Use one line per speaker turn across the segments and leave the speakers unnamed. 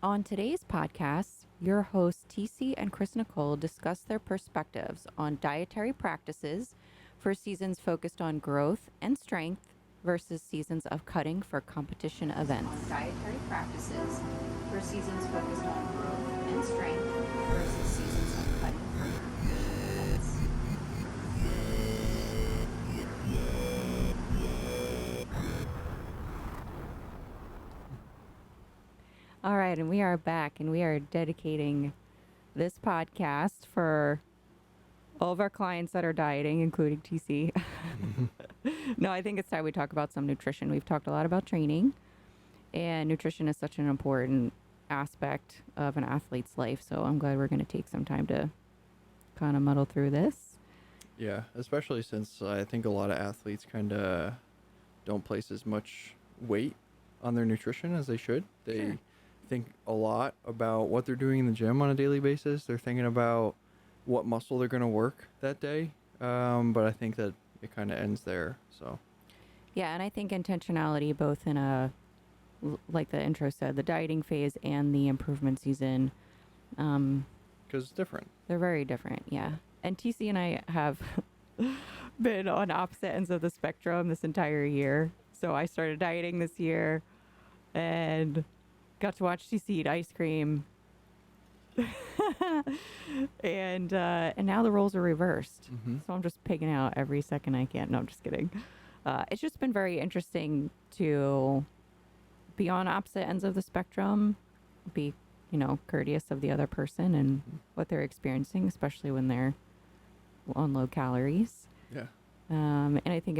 On today's podcast, your hosts TC and Chris Nicole discuss their perspectives on dietary practices for seasons focused on growth and strength versus seasons of cutting for competition events. On dietary practices for seasons focused on growth and strength versus seasons of cutting for competition events. All right, and we are back, and we are dedicating this podcast for all of our clients that are dieting, including TC. No, I think it's time we talk about some nutrition. We've talked a lot about training, and nutrition is such an important aspect of an athlete's life. So I'm glad we're going to take some time to kind of muddle through this.
Yeah, especially since I think a lot of athletes kind of don't place as much weight on their nutrition as they should. They think a lot about what they're doing in the gym on a daily basis. They're thinking about what muscle they're going to work that day. But I think that it kind of ends there. So,
Yeah, and I think intentionality, both in like the intro said, the dieting phase and the improvement season,
because it's different.
they're very different. Yeah. And TC and I have been on opposite ends of the spectrum this entire year. So I started dieting this year and got to watch TC eat ice cream. and now the roles are reversed.
Mm-hmm.
So I'm just pigging out every second I can. No, I'm just kidding. It's just been very interesting to be on opposite ends of the spectrum, be, courteous of the other person and what they're experiencing, especially when they're on low calories.
Yeah.
And I think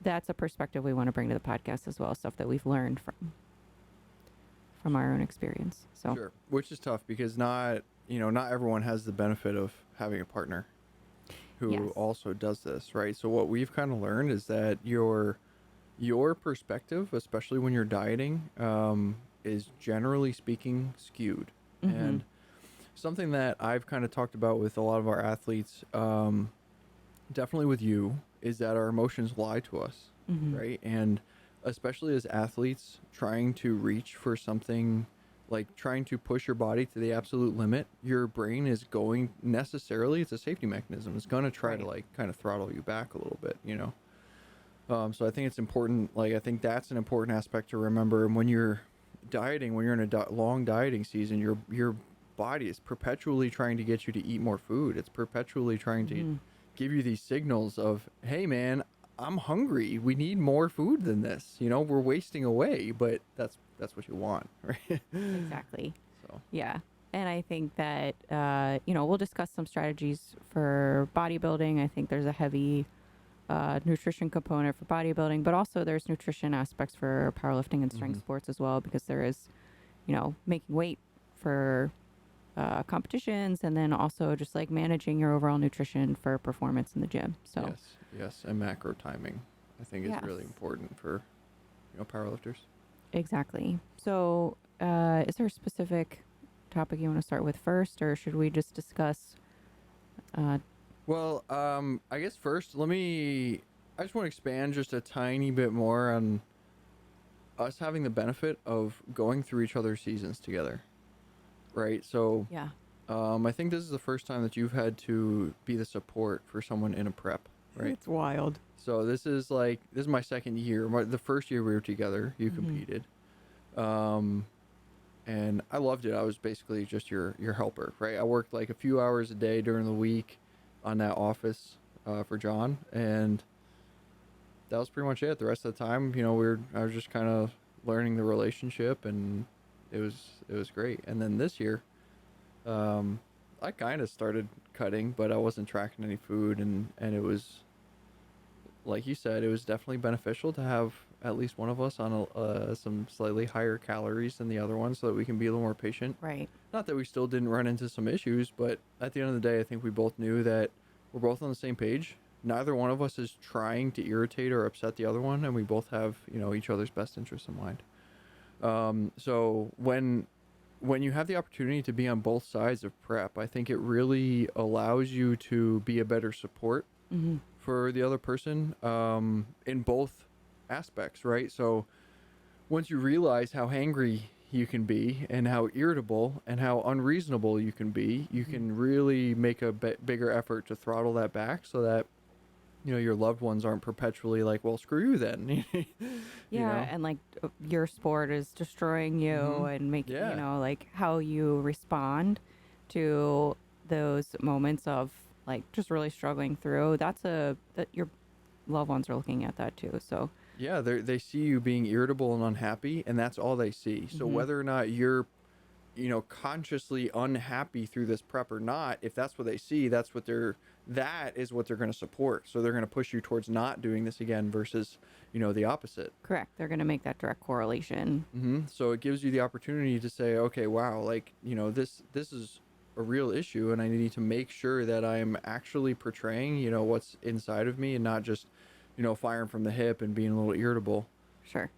that's a perspective we want to bring to the podcast as well, stuff that we've learned from our own experience. So
Sure. Which is tough because not everyone has the benefit of having a partner who
Yes.
also does this, right? So what we've kind of learned is that your perspective, especially when you're dieting, is generally speaking skewed.
Mhm.
And something that I've kind of talked about with a lot of our athletes, definitely with you, is that our emotions lie to us, right? And especially as athletes trying to reach for something, like trying to push your body to the absolute limit, your brain is going necessarily, it's a safety mechanism. It's going to try to like kind of throttle you back a little bit, So I think it's important. Like, I think that's an important aspect to remember. And when you're dieting, when you're in a long dieting season, your body is perpetually trying to get you to eat more food. It's perpetually trying to give you these signals of, hey man, I'm hungry. We need more food than this. We're wasting away, but that's what you want, right?
Exactly.
So
Yeah. And I think that, we'll discuss some strategies for bodybuilding. I think there's a heavy nutrition component for bodybuilding, but also there's nutrition aspects for powerlifting and strength sports as well, because there is, making weight for competitions, and then also just like managing your overall nutrition for performance in the gym. So
yes, and macro timing, I think, is really
Yes.
important for powerlifters.
Exactly. So is there a specific topic you want to start with first, or should we just discuss
Well, I guess first, I just want to expand just a tiny bit more on us having the benefit of going through each other's seasons together, right? So,
yeah.
I think this is the first time that you've had to be the support for someone in a prep, right?
It's wild.
So this is my second year. The first year we were together, you competed, and I loved it. I was basically just your helper, right? I worked like a few hours a day during the week on that office for John, and that was pretty much it. The rest of the time, I was just kind of learning the relationship, and it was great. And then this year, I kind of started cutting, but I wasn't tracking any food, and it was, like you said, it was definitely beneficial to have at least one of us on some slightly higher calories than the other one, so that we can be a little more patient.
Right.
Not that we still didn't run into some issues, but at the end of the day, I think we both knew that we're both on the same page. Neither one of us is trying to irritate or upset the other one, and we both have, each other's best interests in mind. So when you have the opportunity to be on both sides of prep, I think it really allows you to be a better support for the other person, in both aspects, right? So once you realize how hangry you can be and how irritable and how unreasonable you can be, you can really make a bigger effort to throttle that back so that, your loved ones aren't perpetually like, well, screw you then.
Yeah, and like your sport is destroying you and making,
Yeah.
like how you respond to those moments of like just really struggling through. That your loved ones are looking at that too. So,
Yeah, they see you being irritable and unhappy, and that's all they see. So whether or not you're, consciously unhappy through this prep or not, if that's what they see, that is what they're going to support. So they're going to push you towards not doing this again versus, the opposite.
correct. They're going to make that direct correlation.
So it gives you the opportunity to say, okay, wow, like, this is a real issue, and I need to make sure that I'm actually portraying, what's inside of me and not just, firing from the hip and being a little irritable.
Sure.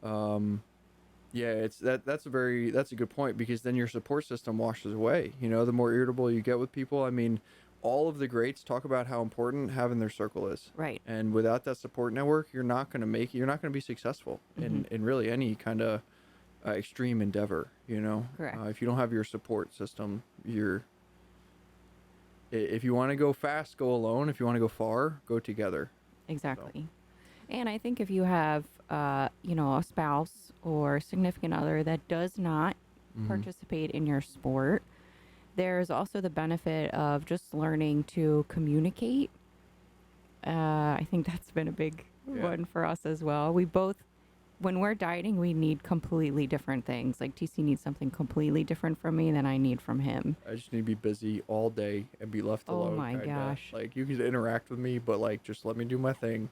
Yeah, that's a good point, because then your support system washes away. The more irritable you get with people, I mean, all of the greats talk about how important having their circle is.
Right.
And without that support network, you're not going to be successful in really any kind of extreme endeavor,
Correct.
if you don't have your support system, if you want to go fast, go alone. If you want to go far, go together.
Exactly. And I think if you have, a spouse or significant other that does not participate in your sport, there's also the benefit of just learning to communicate. I think that's been a big one for us as well. We both, when we're dieting, we need completely different things. Like TC needs something completely different from me than I need from him.
I just need to be busy all day and be left alone.
Oh my
kinda.
gosh.
Like, you can interact with me, but like, just let me do my thing.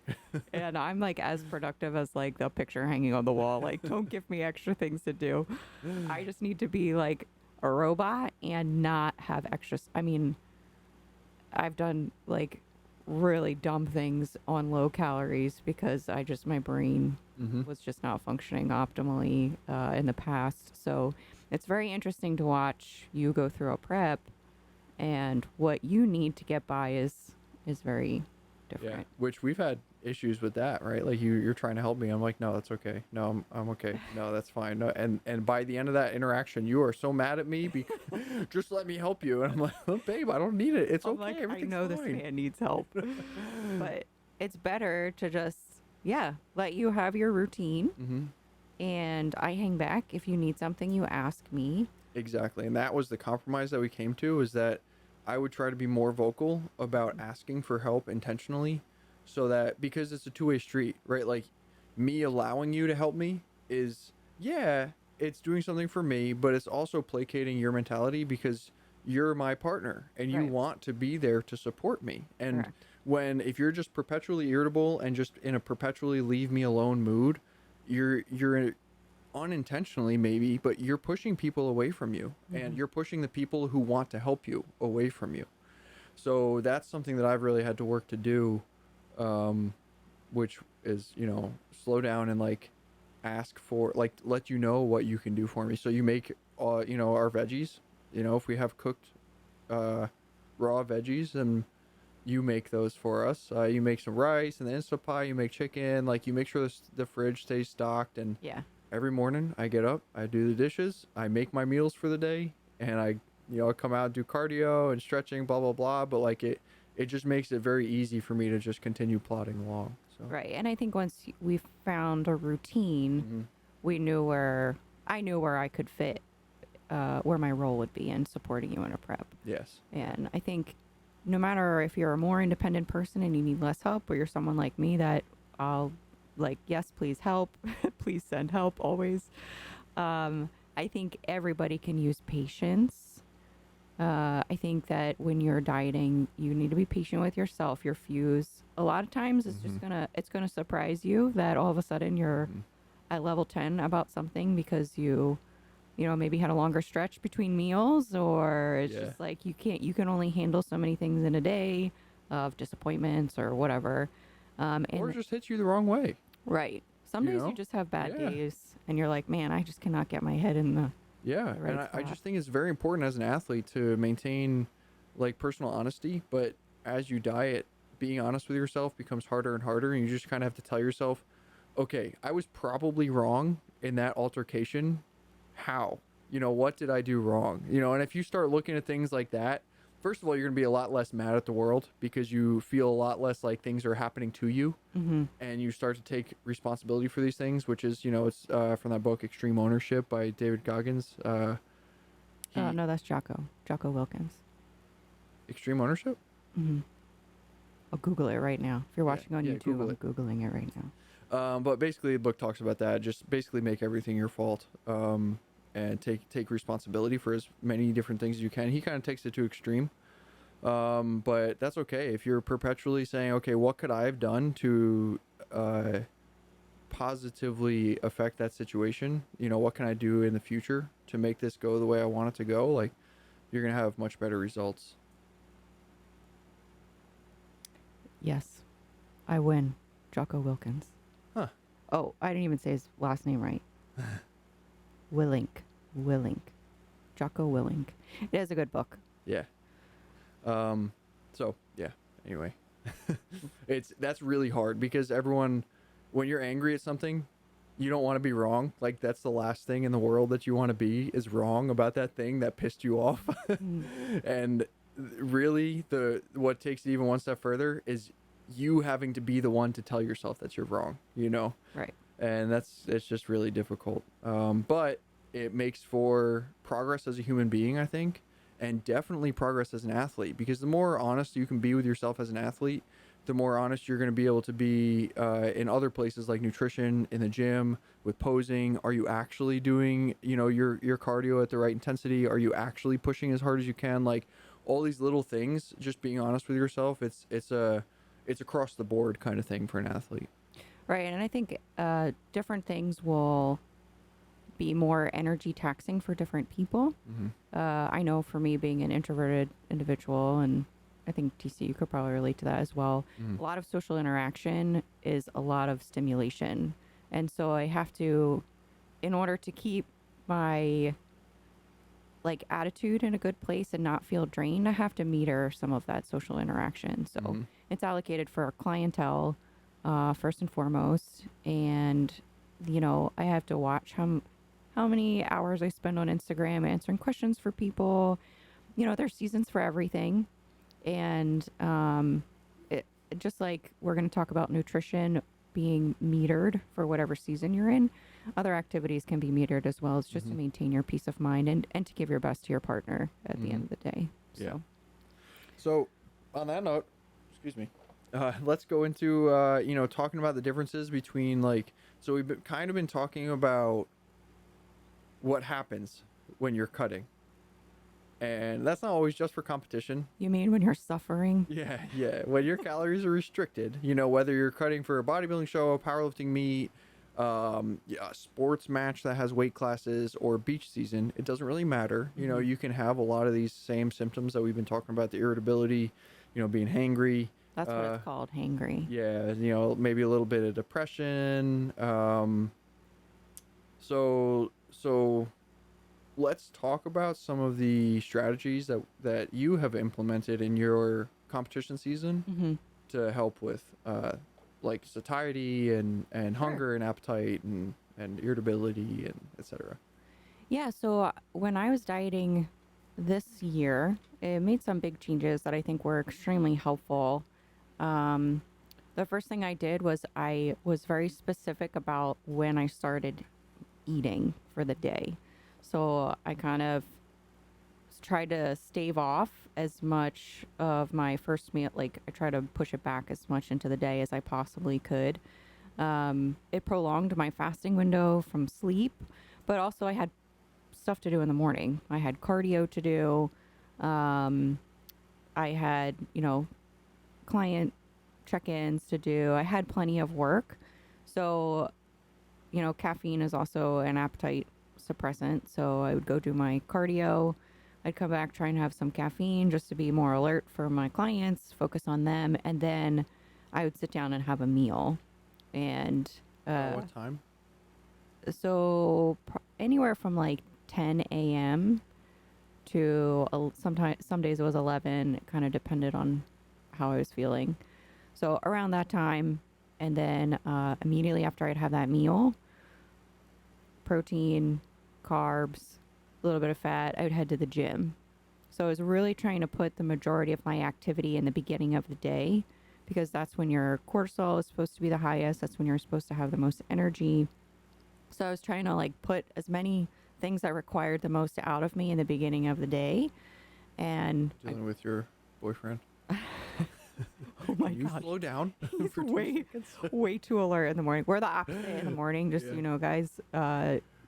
And I'm like as productive as like the picture hanging on the wall. Like, don't give me extra things to do. I just need to be like a robot and not have extras. I mean, I've done like really dumb things on low calories because my brain was just not functioning optimally in the past. So it's very interesting to watch you go through a prep, and what you need to get by is very different.
Yeah, which we've had issues with that, right? Like, you're trying to help me. I'm like, no, that's okay. No, I'm okay. No, that's fine. No, and by the end of that interaction, you are so mad at me because just let me help you. And I'm like, oh, babe, I don't need it. It's
I'm
okay.
like, I
Everything's
know
fine.
this man needs help, but it's better to just let you have your routine, and I hang back. If you need something, you ask me.
Exactly. And that was the compromise that we came to, is that I would try to be more vocal about asking for help intentionally, so that, because it's a two-way street, right? Like, me allowing you to help me is, it's doing something for me, but it's also placating your mentality because you're my partner and you
Right.
want to be there to support me. And
Correct.
if you're just perpetually irritable and just in a perpetually leave me alone mood, you're unintentionally maybe, but you're pushing people away from you, and you're pushing the people who want to help you away from you. So that's something that I've really had to work to do, which is, slow down and like ask for, like, let you know what you can do for me. So you make, our veggies, if we have cooked, raw veggies, and you make those for us. You make some rice and the Instant Pot, you make chicken, like, you make sure the fridge stays stocked. And
Yeah.
every morning I get up, I do the dishes, I make my meals for the day, and I come out and do cardio and stretching, blah, blah, blah. But like, it just makes it very easy for me to just continue plodding along. So.
Right. And I think once we found a routine, I knew where I could fit, where my role would be in supporting you in a prep.
Yes.
And I think no matter if you're a more independent person and you need less help, or you're someone like me that I'll like, yes, please help, please send help always. I think everybody can use patience. I think that when you're dieting, you need to be patient with yourself. Your fuse, a lot of times, it's just it's gonna surprise you that all of a sudden you're at level 10 about something because you maybe had a longer stretch between meals, or it's just like you can only handle so many things in a day of disappointments or whatever.
Or it just hits you the wrong way.
Right. Some days you just have bad days and you're like, man, I just cannot get my head in the right
and I
spot.
just think it's very important as an athlete to maintain like personal honesty, but as you diet, being honest with yourself becomes harder and harder, and you just kind of have to tell yourself, okay, I was probably wrong in that altercation. How? what did I do wrong? And if you start looking at things like that, first of all, you're going to be a lot less mad at the world because you feel a lot less like things are happening to you. And you start to take responsibility for these things, which is, it's from that book, Extreme Ownership by David Goggins.
Oh, no, that's Jocko Wilkins.
Extreme Ownership?
I'll Google it right now. If you're watching on YouTube,
Google
I'm
it.
Googling it right now.
But basically, the book talks about that. Just basically make everything your fault, and take responsibility for as many different things as you can. He kind of takes it to extreme, but that's okay. If you're perpetually saying, okay, what could I have done to positively affect that situation? What can I do in the future to make this go the way I want it to go? Like, you're going to have much better results.
Yes, I win. Jocko Wilkins.
Huh.
Oh, I didn't even say his last name right. Willink. Jocko Willink. It is a good book.
Yeah. So yeah. Anyway, that's really hard because everyone, when you're angry at something, you don't want to be wrong. Like, that's the last thing in the world that you want to be, is wrong about that thing that pissed you off. And really, what takes it even one step further is you having to be the one to tell yourself that you're wrong.
Right.
And it's just really difficult. But it makes for progress as a human being, I think, and definitely progress as an athlete, because the more honest you can be with yourself as an athlete, the more honest you're going to be able to be in other places like nutrition, in the gym, with posing. Are you actually doing, your cardio at the right intensity? Are you actually pushing as hard as you can? Like, all these little things, just being honest with yourself, it's across the board kind of thing for an athlete.
Right. And I think different things will be more energy taxing for different people. I know for me, being an introverted individual, and I think TC, you could probably relate to that as well. A lot of social interaction is a lot of stimulation. And so I have to, in order to keep my attitude in a good place and not feel drained, I have to meter some of that social interaction. So it's allocated for clientele, first and foremost. And, I have to watch how many hours I spend on Instagram answering questions for people. There's seasons for everything. And just like we're going to talk about nutrition being metered for whatever season you're in, other activities can be metered as well. It's just to maintain your peace of mind and to give your best to your partner at the end of the day.
Yeah. So on that note, excuse me, let's go into, talking about the differences between, so we've been talking about what happens when you're cutting. And that's not always just for competition.
You mean when you're suffering?
Yeah. When your calories are restricted, whether you're cutting for a bodybuilding show, a powerlifting meet, a sports match that has weight classes, or beach season, it doesn't really matter. You can have a lot of these same symptoms that we've been talking about, the irritability, being hangry.
That's what it's called, hangry.
Yeah, maybe a little bit of depression. So let's talk about some of the strategies that you have implemented in your competition season to help with satiety and hunger and appetite and irritability and etc.
Yeah, so when I was dieting this year, it made some big changes that I think were extremely helpful. The first thing I did was I was very specific about when I started eating for the day. So I kind of tried to stave off as much of my first meal. I try to push it back as much into the day as I possibly could. It prolonged my fasting window from sleep, but also I had stuff to do in the morning. I had cardio to do. I had, client check-ins to do. I had plenty of work. So, caffeine is also an appetite suppressant. So I would go do my cardio. I'd come back, try and have some caffeine just to be more alert for my clients, focus on them. And then I would sit down and have a meal. And
what time?
So anywhere from 10 a.m. to sometimes, some days it was 11. It kind of depended on how I was feeling. So around that time, and then immediately after I'd have that meal, protein, carbs, a little bit of fat, I would head to the gym. So I was really trying to put the majority of my activity in the beginning of the day because that's when your cortisol is supposed to be the highest. That's when you're supposed to have the most energy. So I was trying to like put as many things that required the most out of me in the beginning of the day. And
Dealing with your boyfriend.
oh my
you
gosh,
slow down.
he's
for 2
way,
seconds?
way too alert in the morning. We're the opposite in the morning, just
Yeah.
so you know, guys.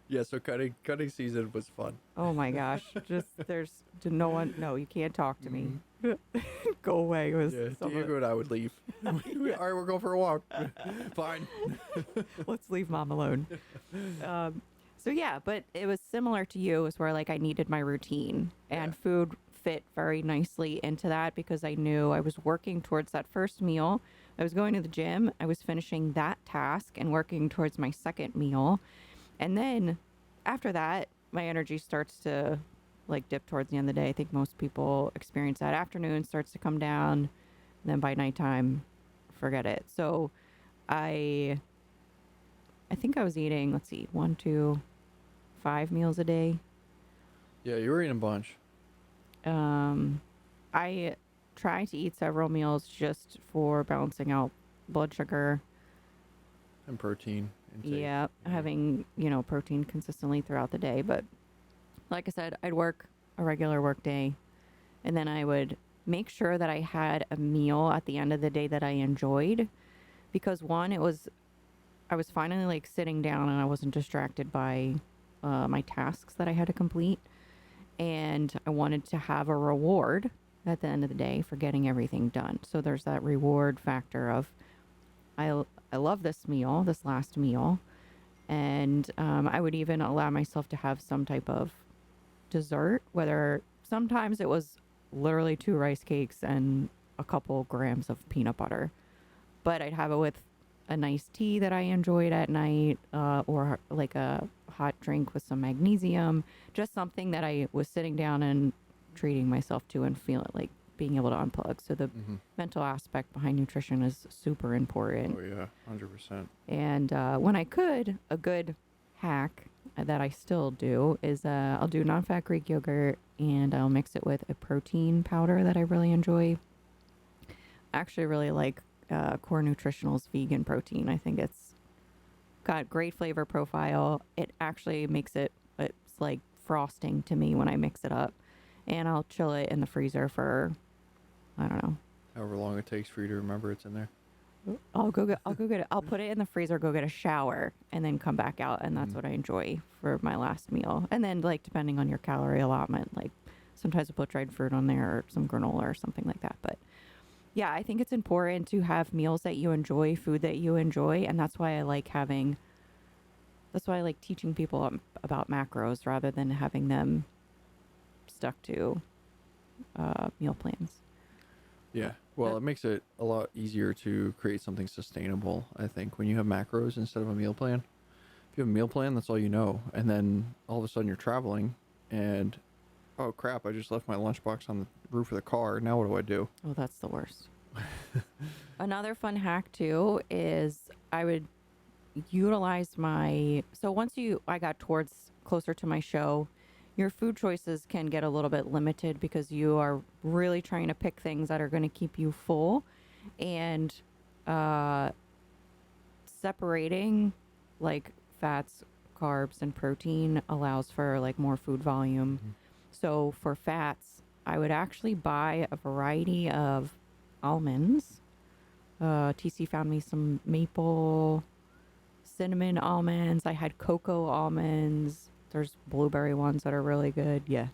Yeah, so cutting season was fun.
Oh my gosh, just there's no one. No, you can't talk to me.
Mhm.
Go away. It was
Yeah,
some of
Diego and I would leave. All right, we're going for a walk. Fine.
let's leave mom alone. So yeah, but it was similar to you, is where like I needed my routine, and
Yeah.
food fit very nicely into that because I knew I was working towards that first meal. I was going to the gym, I was finishing that task and working towards my second meal. And then after that, my energy starts to like dip towards the end of the day. I think most people experience that. Afternoon starts to come down, and then by nighttime, forget it. So I think I was eating, let's see, 1, 2, 5 meals a day.
Yeah, you were eating a bunch.
I try to eat several meals just for balancing out blood sugar.
And protein intake.
Yeah,
Yeah.
having, protein consistently throughout the day. But like I said, I'd work a regular work day, and then I would make sure that I had a meal at the end of the day that I enjoyed, because one, I was finally like sitting down and I wasn't distracted by my tasks that I had to complete, and I wanted to have a reward at the end of the day for getting everything done. So there's that reward factor of I love this meal, this last meal, and I would even allow myself to have some type of dessert, whether sometimes it was literally 2 rice cakes and a couple grams of peanut butter, but I'd have it with a nice tea that I enjoyed at night, or like a hot drink with some magnesium, just something that I was sitting down and treating myself to and feeling like being able to unplug. So the
Mm-hmm.
mental aspect behind nutrition is super important.
Oh yeah, 100%.
And when I could, a good hack that I still do is I'll do non-fat Greek yogurt and I'll mix it with a protein powder that I really enjoy. I actually really like Core Nutritional's vegan protein. I think it's got great flavor profile. It actually makes it's like frosting to me when I mix it up. And I'll chill it in the freezer for, I don't know,
However long it takes for you to remember it's in there.
I'll go get it. I'll put it in the freezer, go get a shower, and then come back out, and that's
Mhm.
what I enjoy for my last meal. And then, like, depending on your calorie allotment, like sometimes I put dried fruit on there or some granola or something like that. But yeah, I think it's important to have meals that you enjoy, food that you enjoy, and that's why I like having. That's why I like teaching people about macros rather than having them stuck to meal plans.
Yeah. Well, it makes it a lot easier to create something sustainable, I think, when you have macros instead of a meal plan. If you have a meal plan, that's all you know. And then all of a sudden you're traveling and, oh crap, I just left my lunchbox on the roof of the car. Now what do I do?
Oh, that's the worst. Another fun hack too is I would utilize once I got towards closer to my show, your food choices can get a little bit limited because you are really trying to pick things that are going to keep you full, and separating like fats, carbs, and protein allows for like more food volume.
Mhm.
So for fats, I would actually buy a variety of almonds. TC found me some maple cinnamon almonds. I had cocoa almonds. There's blueberry ones that are really good. Yeah.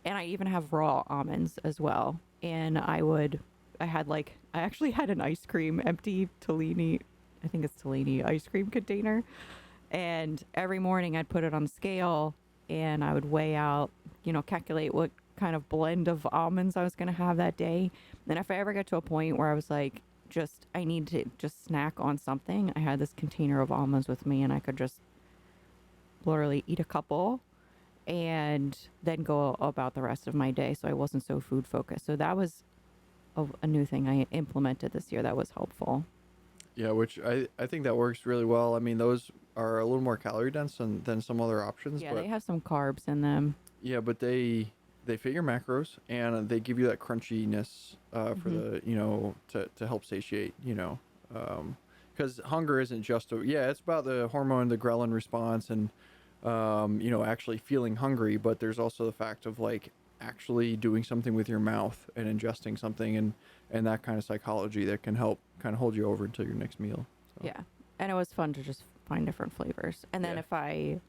And I even have raw almonds as well. And I actually had an ice cream, empty Tellini, I think it's Tellini ice cream container. And every morning I'd put it on the scale and I would weigh out, calculate what kind of blend of almonds I was going to have that day. Then if I ever get to a point where I was like, I need to just snack on something, I had this container of almonds with me and I could just literally eat a couple and then go about the rest of my day. So I wasn't so food focused. So that was a new thing I implemented this year that was helpful.
Yeah, which I think that works really well. I mean, those are a little more calorie dense than some other options,
Yeah,
but
they have some carbs in them.
yeah, but they fit your macros and they give you that crunchiness for
Hmm.
the to help satiate, because hunger isn't just it's about the hormone, the ghrelin response, and actually feeling hungry, but there's also the fact of like actually doing something with your mouth and ingesting something and that kind of psychology that can help kind of hold you over until your next meal. So,
Yeah. And it was fun to just find different flavors. And then
yeah.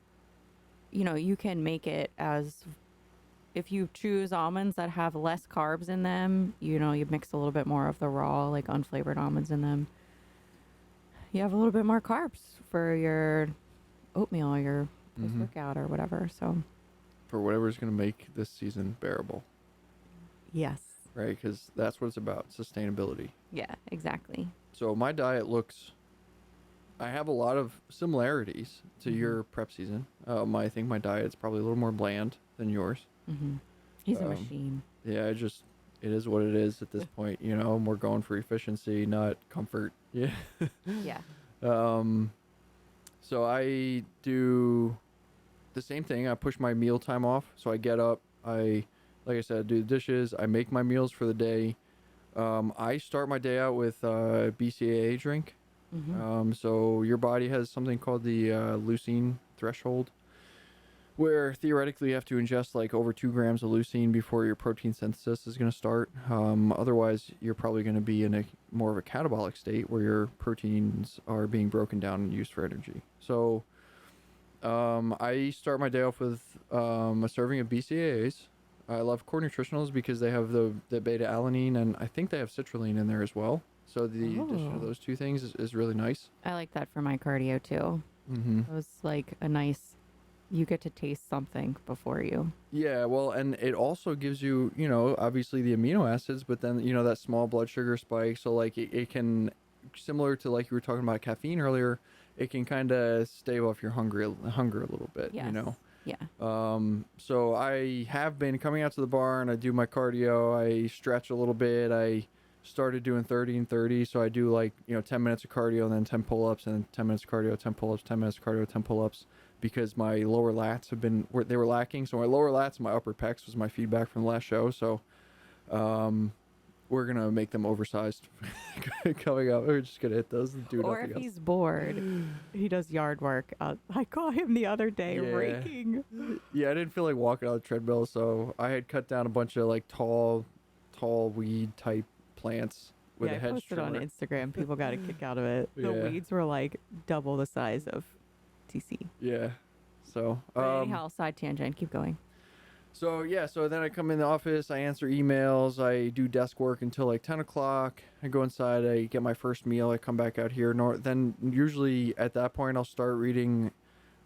if you can make it as, if you choose almonds that have less carbs in them, you mix a little bit more of the raw, like unflavored almonds in them. You have a little bit more carbs for your oatmeal or your post
Hmm.
workout or whatever. So,
For whatever's going to make this season bearable,
yes.
right? Because that's what it's about, sustainability.
Yeah, exactly.
So my diet I have a lot of similarities to
Mm-hmm.
your prep season. I think my diet's probably a little more bland than yours.
Mm-hmm. He's a
Um,
machine.
yeah, it is what it is at this point. We're going for efficiency, not comfort. Yeah.
Yeah.
Um, so I do the same thing. I push my meal time off. So I get up. Like I said, do the dishes. I make my meals for the day. I start my day out with a BCAA drink.
Mm-hmm.
So your body has something called the leucine threshold, where theoretically you have to ingest like over 2 grams of leucine before your protein synthesis is going to start. Otherwise, you're probably going to be in a more of a catabolic state where your proteins are being broken down and used for energy. So I start my day off with a serving of BCAAs. I love core nutritionals because they have the beta alanine and I think they have citrulline in there as well. So the addition of
Oh.
those two things is really nice.
I like that for my cardio too.
Mm-hmm.
It was like a nice, you get to taste something before you.
Yeah, well, and it also gives you, obviously the amino acids, but then, that small blood sugar spike. So, like, it can, similar to like you were talking about caffeine earlier, it can kind of stave off your hunger a little bit,
Yes. Yeah.
So I have been coming out to the barn. I do my cardio. I stretch a little bit. I started doing 30 and 30. So I do like, 10 minutes of cardio and then 10 pull-ups and 10 minutes of cardio, 10 pull-ups, 10 minutes of cardio, 10 pull-ups because my lower lats they were lacking. So my lower lats and my upper pecs was my feedback from the last show. So, we're going to make them oversized coming up. We're just going to hit those and do
Or
nothing
if
else.
he's bored, he does yard work. I caught him the other day
Yeah.
raking.
Yeah, I didn't feel like walking on the treadmill, so I had cut down a bunch of like tall weed type plants with
Yeah,
a
I
hedge
posted on
trimmer.
Instagram. People got a kick out of it. The
Yeah.
weeds were like double the size of TC.
Yeah. So,
But anyhow, side tangent. Keep going.
so then I come in the office, I answer emails, I do desk work until like 10 o'clock. I go inside, I get my first meal, I come back out here. Then usually at that point I'll start reading.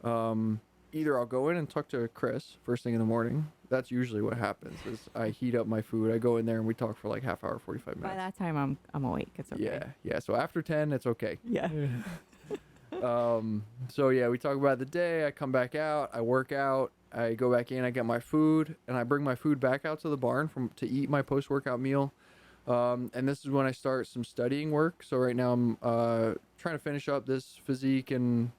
Either I'll go in and talk to Chris first thing in the morning. That's usually what happens. Is I heat up my food, I go in there and we talk for like half hour, 45 minutes.
By that time, I'm awake. It's okay.
Yeah. So after 10, it's okay.
Yeah.
So yeah, we talk about the day. I come back out, I work out, I go back in, I get my food, and I bring my food back out to the barn to eat my post-workout meal. And this is when I start some studying work. So right now I'm trying to finish up this physique and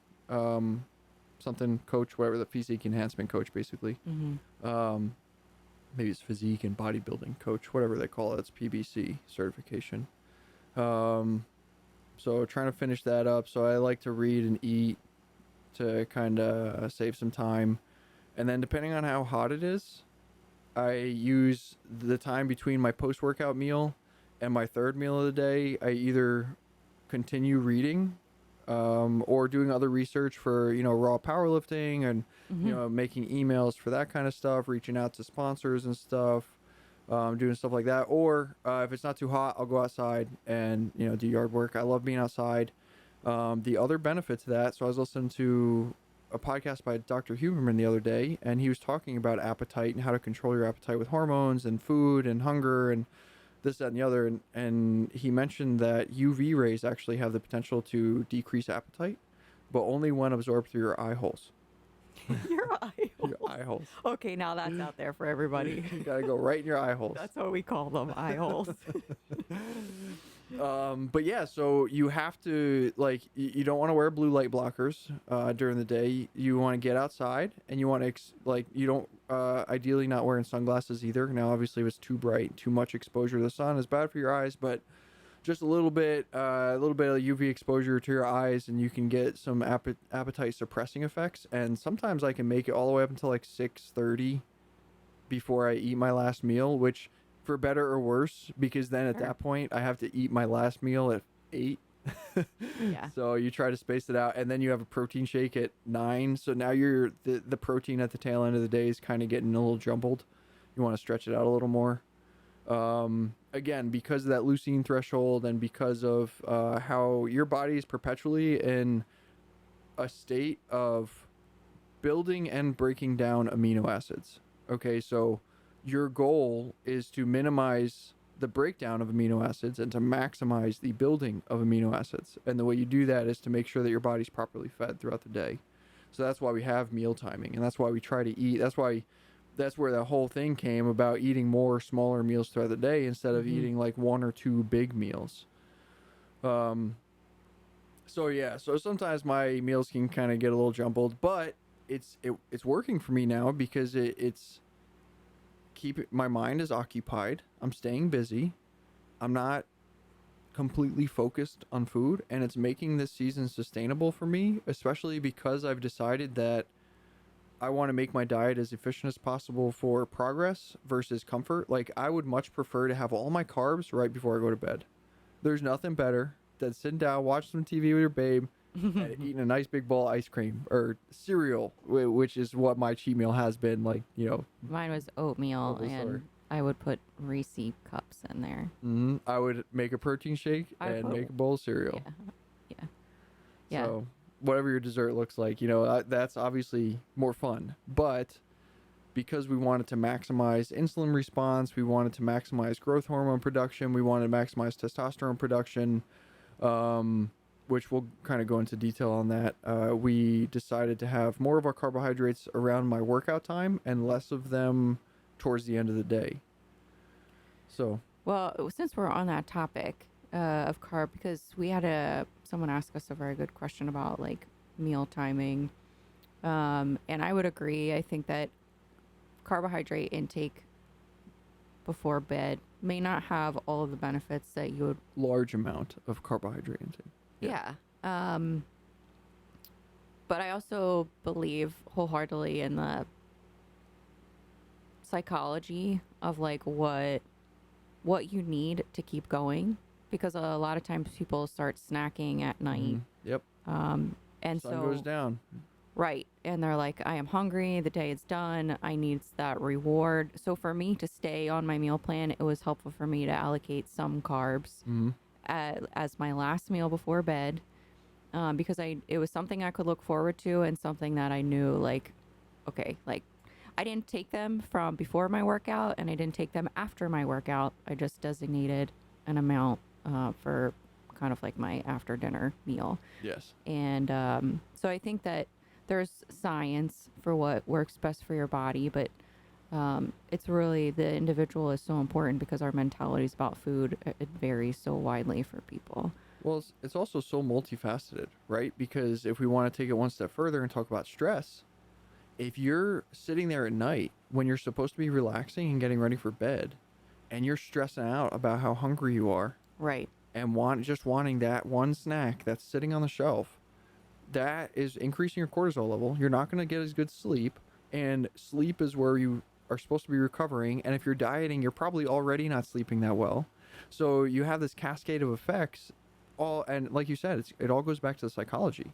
something coach, whatever, the physique enhancement coach, basically.
Mm-hmm.
Maybe it's physique and bodybuilding coach, whatever they call it. It's PBC certification. So trying to finish that up. So I like to read and eat to kind of save some time. And then depending on how hot it is, I use the time between my post-workout meal and my third meal of the day. I either continue reading or doing other research for, raw powerlifting and,
Mm-hmm.
making emails for that kind of stuff, reaching out to sponsors and stuff. Doing stuff like that, or if it's not too hot, I'll go outside and do yard work. I love being outside. The other benefit to that, so I was listening to a podcast by Dr. Huberman the other day, and he was talking about appetite and how to control your appetite with hormones and food and hunger and this, that, and the other. And he mentioned that UV rays actually have the potential to decrease appetite, but only when absorbed through your eye holes.
Your eye holes.
Your eye holes.
Okay, now that's out there for everybody.
You gotta go right in your eye holes.
That's what we call them, eye holes.
But yeah, so you have to, like, you don't want to wear blue light blockers during the day. You want to get outside, and you want to you don't ideally not wearing sunglasses either. Now, obviously, if it's too bright, too much exposure to the sun is bad for your eyes, but just a little bit of UV exposure to your eyes, and you can get some appetite suppressing effects. And sometimes I can make it all the way up until like 6:30 before I eat my last meal, which, for better or worse, because then at that point I have to eat my last meal at 8.
Yeah.
So you try to space it out, and then you have a protein shake at 9. So now the protein at the tail end of the day is kind of getting a little jumbled. You want to stretch it out a little more. Again, because of that leucine threshold, and because of how your body is perpetually in a state of building and breaking down amino acids. Okay, so your goal is to minimize the breakdown of amino acids and to maximize the building of amino acids. And the way you do that is to make sure that your body's properly fed throughout the day. So that's why we have meal timing, and that's why we try to eat. That's where the whole thing came about, eating more smaller meals throughout the day instead of eating like 1 or 2 big meals. So sometimes my meals can kind of get a little jumbled, but it's working for me now because it's my mind is occupied. I'm staying busy. I'm not completely focused on food, and it's making this season sustainable for me, especially because I've decided that I want to make my diet as efficient as possible for progress versus comfort. Like, I would much prefer to have all my carbs right before I go to bed. There's nothing better than sitting down, watching some TV with your babe, and eating a nice big bowl of ice cream or cereal, which is what my cheat meal has been, like,
Mine was oatmeal, and I would put Reese cups in there.
I would make a protein shake and make a bowl of cereal.
Yeah.
So whatever your dessert looks like, that's obviously more fun. But because we wanted to maximize insulin response, we wanted to maximize growth hormone production, we wanted to maximize testosterone production, which we'll kind of go into detail on that. We decided to have more of our carbohydrates around my workout time and less of them towards the end of the day. So,
well, since we're on that topic of carb, because we had someone ask us a very good question about like meal timing, and I would agree. I think that carbohydrate intake before bed may not have all of the benefits that you would.
Large amount of carbohydrate intake.
Yeah. But I also believe wholeheartedly in the psychology of like what you need to keep going, because a lot of times people start snacking at night.
Yep.
And
sun goes down.
Right. And they're like, I am hungry. The day is done. I need that reward. So for me to stay on my meal plan, it was helpful for me to allocate some carbs as my last meal before bed, because it was something I could look forward to and something that I knew, like, okay, like I didn't take them from before my workout and I didn't take them after my workout. I just designated an amount for kind of like my after dinner meal.
Yes.
And so I think that there's science for what works best for your body, but it's really, the individual is so important because our mentalities about food, it varies so widely for people.
Well, it's also so multifaceted, right? Because if we want to take it one step further and talk about stress, if you're sitting there at night when you're supposed to be relaxing and getting ready for bed, and you're stressing out about how hungry you are,
right,
and wanting that one snack that's sitting on the shelf, that is increasing your cortisol level. You're not going to get as good sleep, and sleep is where you are supposed to be recovering. And if you're dieting, you're probably already not sleeping that well. So you have this cascade of effects, and like you said, it all goes back to the psychology.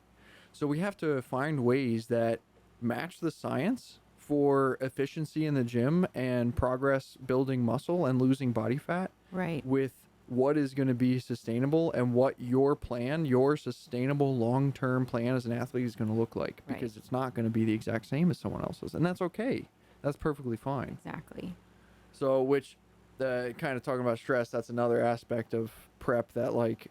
So we have to find ways that match the science for efficiency in the gym and progress building muscle and losing body fat,
right,
with what is going to be sustainable and what your sustainable long-term plan as an athlete is going to look like, because it's not going to be the exact same as someone else's, and that's okay. That's perfectly fine.
Exactly.
So, which, kind of talking about stress, that's another aspect of prep that, like,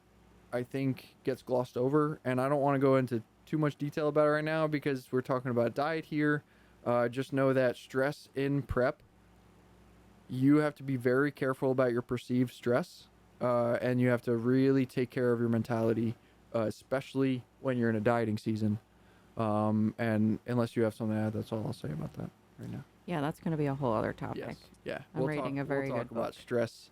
I think gets glossed over, and I don't want to go into too much detail about it right now because we're talking about diet here. Just know that stress in prep, you have to be very careful about your perceived stress. and you have to really take care of your mentality, especially when you're in a dieting season. And unless you have something to add, that's all I'll say about that right now.
Yeah, that's going to be a whole other topic.
Yes. Yeah.
I'm reading a very
we'll talk
good
about
book.
stress,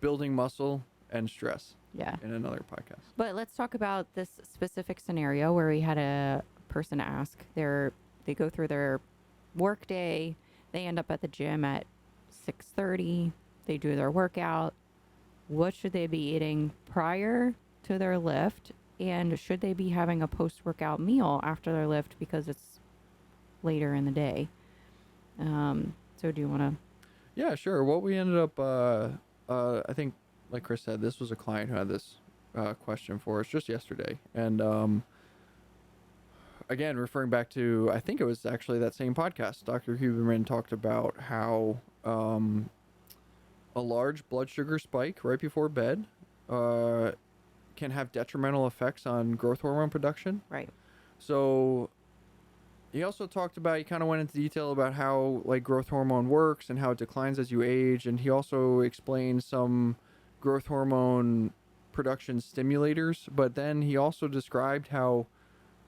building muscle, and stress.
Yeah.
In another podcast.
But let's talk about this specific scenario where we had a person ask. They go through their work day. They end up at the gym at 6:30. They do their workout. What should they be eating prior to their lift? And should they be having a post-workout meal after their lift because it's later in the day? So do you want to?
Yeah, sure. What we ended up, I think, like Chris said, this was a client who had this question for us just yesterday. And again, referring back to, I think it was actually that same podcast, Dr. Huberman talked about how a large blood sugar spike right before bed can have detrimental effects on growth hormone production.
Right.
So he also talked about, he kind of went into detail about how like growth hormone works and how it declines as you age. And he also explained some growth hormone production stimulators, but then he also described how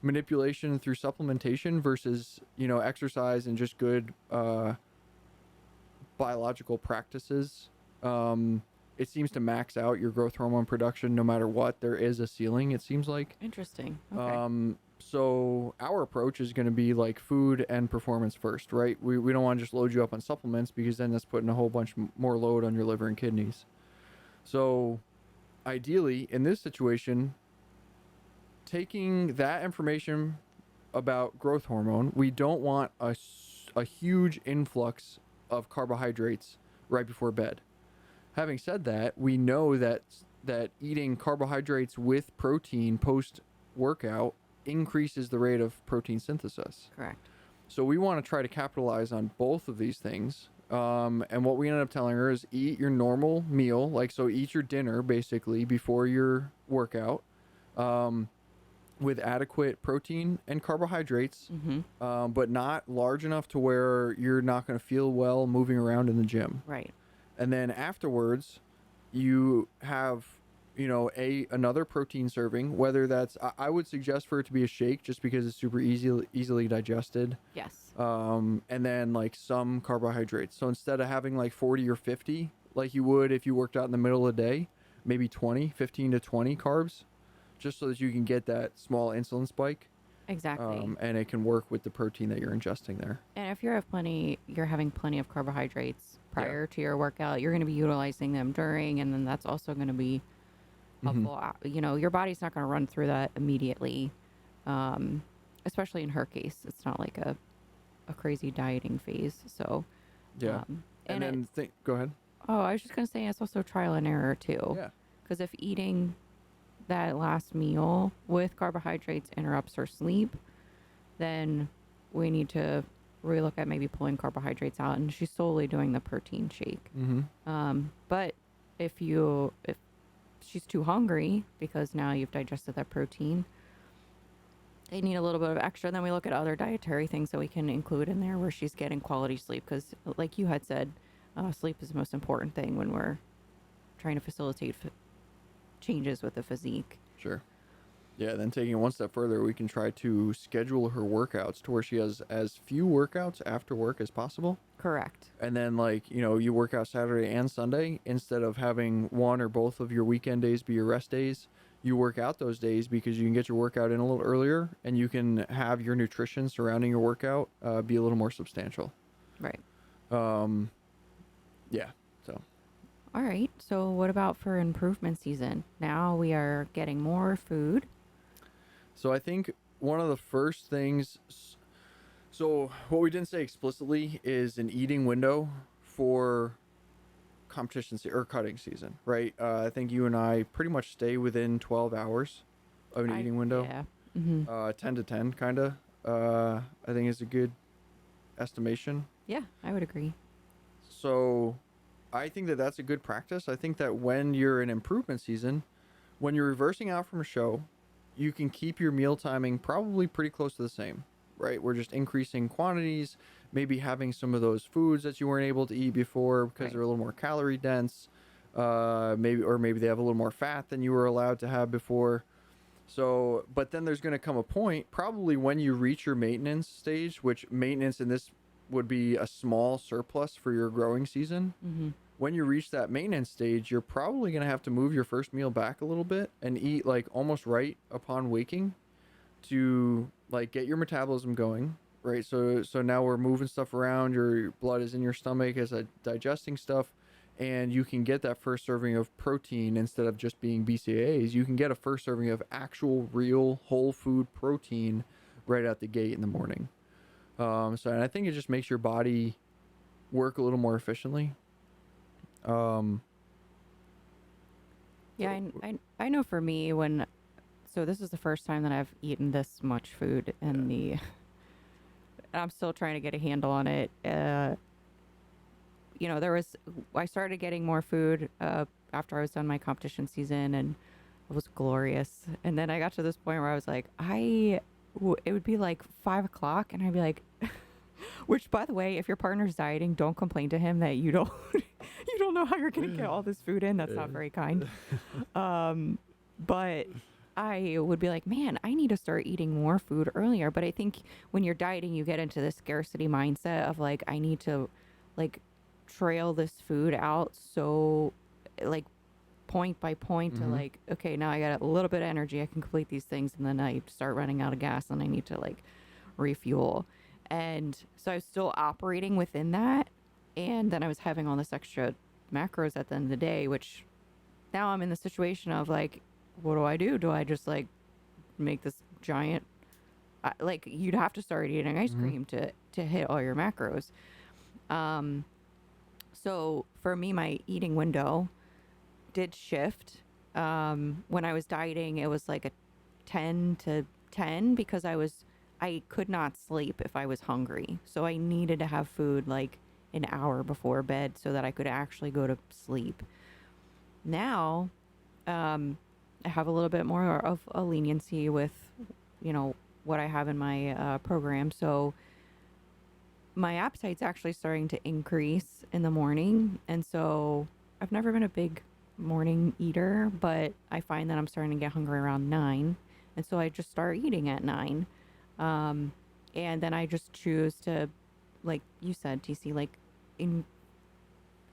manipulation through supplementation versus, exercise and just good biological practices, it seems to max out your growth hormone production no matter what. There is a ceiling, it seems like.
Interesting. Okay.
So our approach is going to be like food and performance first, right? We don't want to just load you up on supplements because then that's putting a whole bunch more load on your liver and kidneys. So ideally, in this situation, taking that information about growth hormone, we don't want a huge influx of carbohydrates right before bed. Having said that, we know that eating carbohydrates with protein post-workout increases the rate of protein synthesis.
Correct.
So we want to try to capitalize on both of these things. And what we ended up telling her is eat your normal meal, so eat your dinner basically before your workout, with adequate protein and carbohydrates, but not large enough to where you're not going to feel well moving around in the gym.
Right.
And then afterwards, you have, another protein serving, whether that's, I would suggest for it to be a shake just because it's super easily digested.
Yes.
And then some carbohydrates. So instead of having 40 or 50, like you would if you worked out in the middle of the day, maybe 15 to 20 carbs, just so that you can get that small insulin spike.
Exactly.
And it can work with the protein that you're ingesting there.
And if you're having plenty of carbohydrates prior to your workout, you're going to be utilizing them during, and then that's also going to be helpful. Your body's not going to run through that immediately, especially in her case. It's not like a crazy dieting phase. So
yeah. And then go ahead.
Oh, I was just going to say it's also trial and error too.
Yeah.
Because if eating that last meal with carbohydrates interrupts her sleep, then we need to relook at maybe pulling carbohydrates out, and she's solely doing the protein shake. But if she's too hungry because now you've digested that protein, they need a little bit of extra. Then we look at other dietary things that we can include in there where she's getting quality sleep, because like you had said, sleep is the most important thing when we're trying to facilitate changes with the physique.
Sure. Yeah, then taking it one step further, we can try to schedule her workouts to where she has as few workouts after work as possible.
Correct.
And then you work out Saturday and Sunday instead of having one or both of your weekend days be your rest days. You work out those days because you can get your workout in a little earlier, and you can have your nutrition surrounding your workout be a little more substantial.
Right.
Yeah. So.
All right. So what about for improvement season? Now we are getting more food.
So I think one of the first things, so what we didn't say explicitly is an eating window for competition or cutting season, right? I think you and I pretty much stay within 12 hours of an eating window.
Yeah.
10 to 10 kind of, I think is a good estimation.
Yeah, I would agree.
So I think that that's a good practice. I think that when you're in improvement season, when you're reversing out from a show, you can keep your meal timing probably pretty close to the same, right? We're just increasing quantities, maybe having some of those foods that you weren't able to eat before because they're a little more calorie dense. maybe they have a little more fat than you were allowed to have before. So, but then there's going to come a point, probably when you reach your maintenance stage, which maintenance in this would be a small surplus for your growing season.
Mm-hmm.
When you reach that maintenance stage, you're probably going to have to move your first meal back a little bit and eat like almost right upon waking to like get your metabolism going, right? So now we're moving stuff around, your blood is in your stomach as a digesting stuff, and you can get that first serving of protein instead of just being BCAAs. You can get a first serving of actual real whole food protein right out the gate in the morning. And I think it just makes your body work a little more efficiently.
Yeah, I know for me so this is the first time that I've eaten this much food and I'm still trying to get a handle on it. I started getting more food after I was done my competition season, and it was glorious. And then I got to this point where I was like, it would be like 5 o'clock, and I'd be like, which, by the way, if your partner's dieting, don't complain to him that you don't you don't know how you're gonna get all this food in. That's not very kind. But I would be like, man, I need to start eating more food earlier. But I think when you're dieting, you get into this scarcity mindset of like, I need to like trail this food out. So like point by point to like, okay, now I got a little bit of energy. I can complete these things. And then I start running out of gas and I need to like refuel. And so I was still operating within that. And then I was having all this extra macros at the end of the day, which now I'm in the situation of like, what do I do? Do I just like make this giant, like you'd have to start eating ice cream to hit all your macros. So for me, my eating window did shift. When I was dieting, it was like a 10 to 10 because I could not sleep if I was hungry. So I needed to have food like an hour before bed so that I could actually go to sleep. Now, I have a little bit more of a leniency with, what I have in my program. So my appetite's actually starting to increase in the morning. And so I've never been a big morning eater, but I find that I'm starting to get hungry around 9. And so I just start eating at 9. And then I just choose to, like you said, TC, like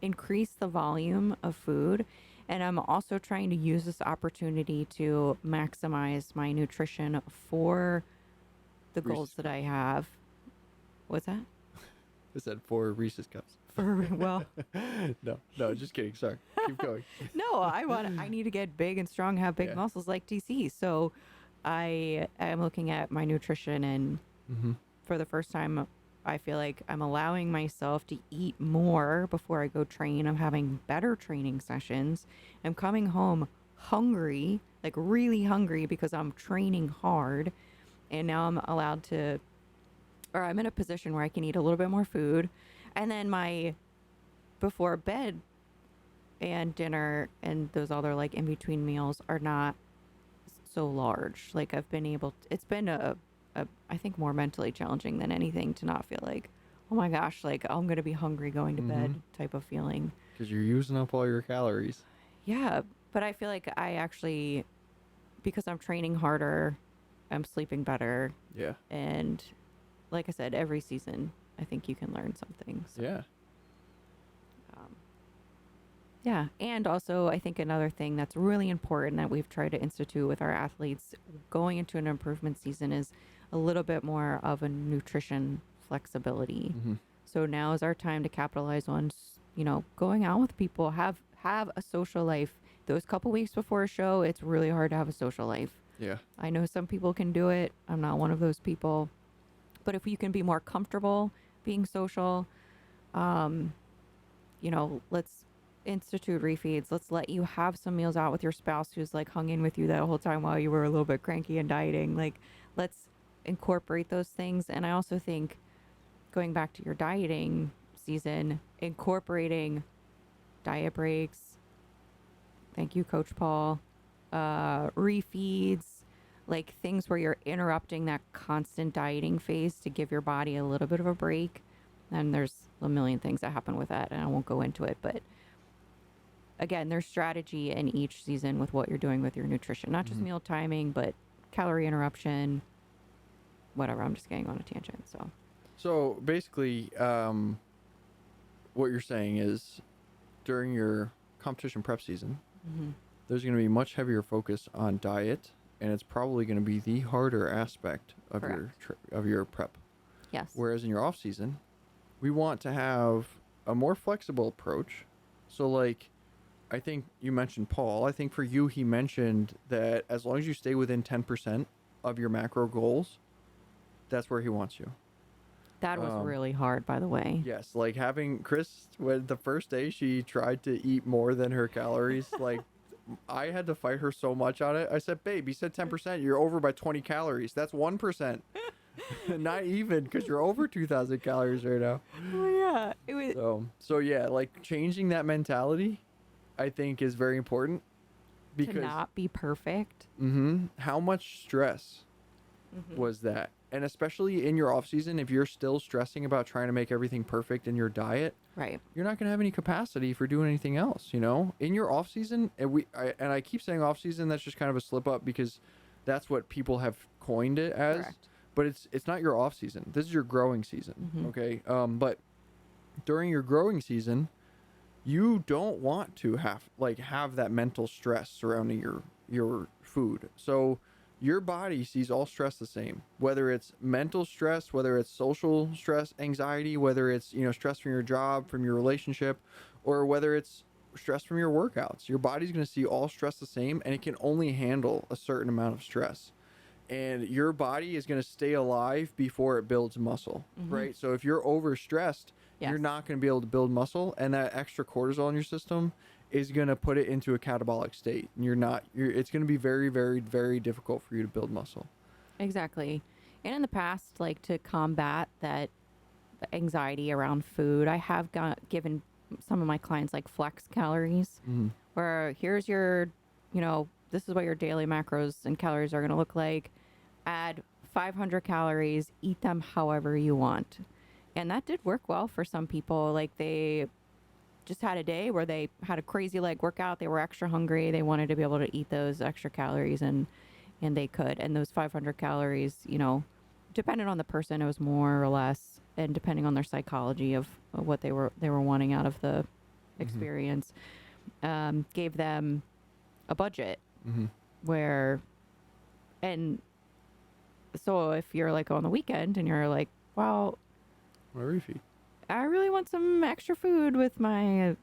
increase the volume of food. And I'm also trying to use this opportunity to maximize my nutrition for the goals that I have. What's that?
I said 4 Reese's cups.
Well,
no, just kidding. Sorry. Keep going.
no, I need to get big and strong, have big muscles like TC. So I am looking at my nutrition, and for the first time, I feel like I'm allowing myself to eat more before I go train. I'm having better training sessions. I'm coming home hungry, like really hungry because I'm training hard. And now I'm I'm in a position where I can eat a little bit more food. And then my before bed and dinner and those other like in between meals are not so large. Like I've been it's been I think more mentally challenging than anything to not feel like, oh my gosh, like I'm going to be hungry going to bed type of feeling.
Because you're using up all your calories.
Yeah. But I feel like I actually, because I'm training harder, I'm sleeping better.
Yeah.
And like I said, every season, I think you can learn something. So,
yeah.
Yeah. And also, I think another thing that's really important that we've tried to institute with our athletes going into an improvement season is a little bit more of a nutrition flexibility. So now is our time to capitalize on, going out with people, have a social life. Those couple weeks before a show, it's really hard to have a social life.
Yeah. I
know some people can do it. I'm not one of those people. But if you can be more comfortable being social, let's institute refeeds. Let's let you have some meals out with your spouse who's like hung in with you that whole time while you were a little bit cranky and dieting. Like, let's incorporate those things. And I also think going back to your dieting season, incorporating diet breaks. Thank you, Coach Paul. Refeeds, like things where you're interrupting that constant dieting phase to give your body a little bit of a break. And there's a million things that happen with that, and I won't go into it, but again, there's strategy in each season with what you're doing with your nutrition, not just meal timing, but calorie interruption, whatever. I'm just getting on a tangent.
So basically, what you're saying is during your competition prep season, there's going to be much heavier focus on diet, and it's probably going to be the harder aspect of your prep.
Yes.
Whereas in your off season, we want to have a more flexible approach. So like, I think you mentioned Paul. I think for you, he mentioned that as long as you stay within 10% of your macro goals, that's where he wants you.
That was really hard, by the way.
Yes, like having Chris, when the first day she tried to eat more than her calories, like I had to fight her so much on it. I said, babe, you said 10%, you're over by 20 calories. That's 1%. Not even, because you're over 2,000 calories right now.
Oh, yeah. It was
So yeah, like changing that mentality, I think is very important. Because
to not be perfect.
How much stress was that? And especially in your off season, if you're still stressing about trying to make everything perfect in your diet,
Right.
you're not going to have any capacity for doing anything else, you know? In your off season, and I keep saying off season, that's just kind of a slip up because that's what people have coined it as.
Correct.
But it's not your off season. This is your growing season, okay? But during your growing season, you don't want to have that mental stress surrounding your food. So your body sees all stress the same, whether it's mental stress, whether it's social stress, anxiety, whether it's, you know, stress from your job, from your relationship, or whether it's stress from your workouts. Your body's going to see all stress the same, and it can only handle a certain amount of stress. And your body is going to stay alive before it builds muscle, right? So if you're overstressed, you're not going to be able to build muscle, and that extra cortisol in your system is going to put it into a catabolic state. And it's going to be very, very, very difficult for you to build muscle.
Exactly. And in the past, like to combat that anxiety around food, I have given some of my clients like flex calories, where here's your, you know, this is what your daily macros and calories are going to look like. Add 500 calories, eat them however you want. And that did work well for some people. Like they just had a day where they had a crazy leg workout. They were extra hungry. They wanted to be able to eat those extra calories, and they could. And those 500 calories, you know, depending on the person, it was more or less, and depending on their psychology of what they were wanting out of the experience, gave them a budget where, and so if you're like on the weekend and you're like, well,
whatever you feed,
I really want some extra food with my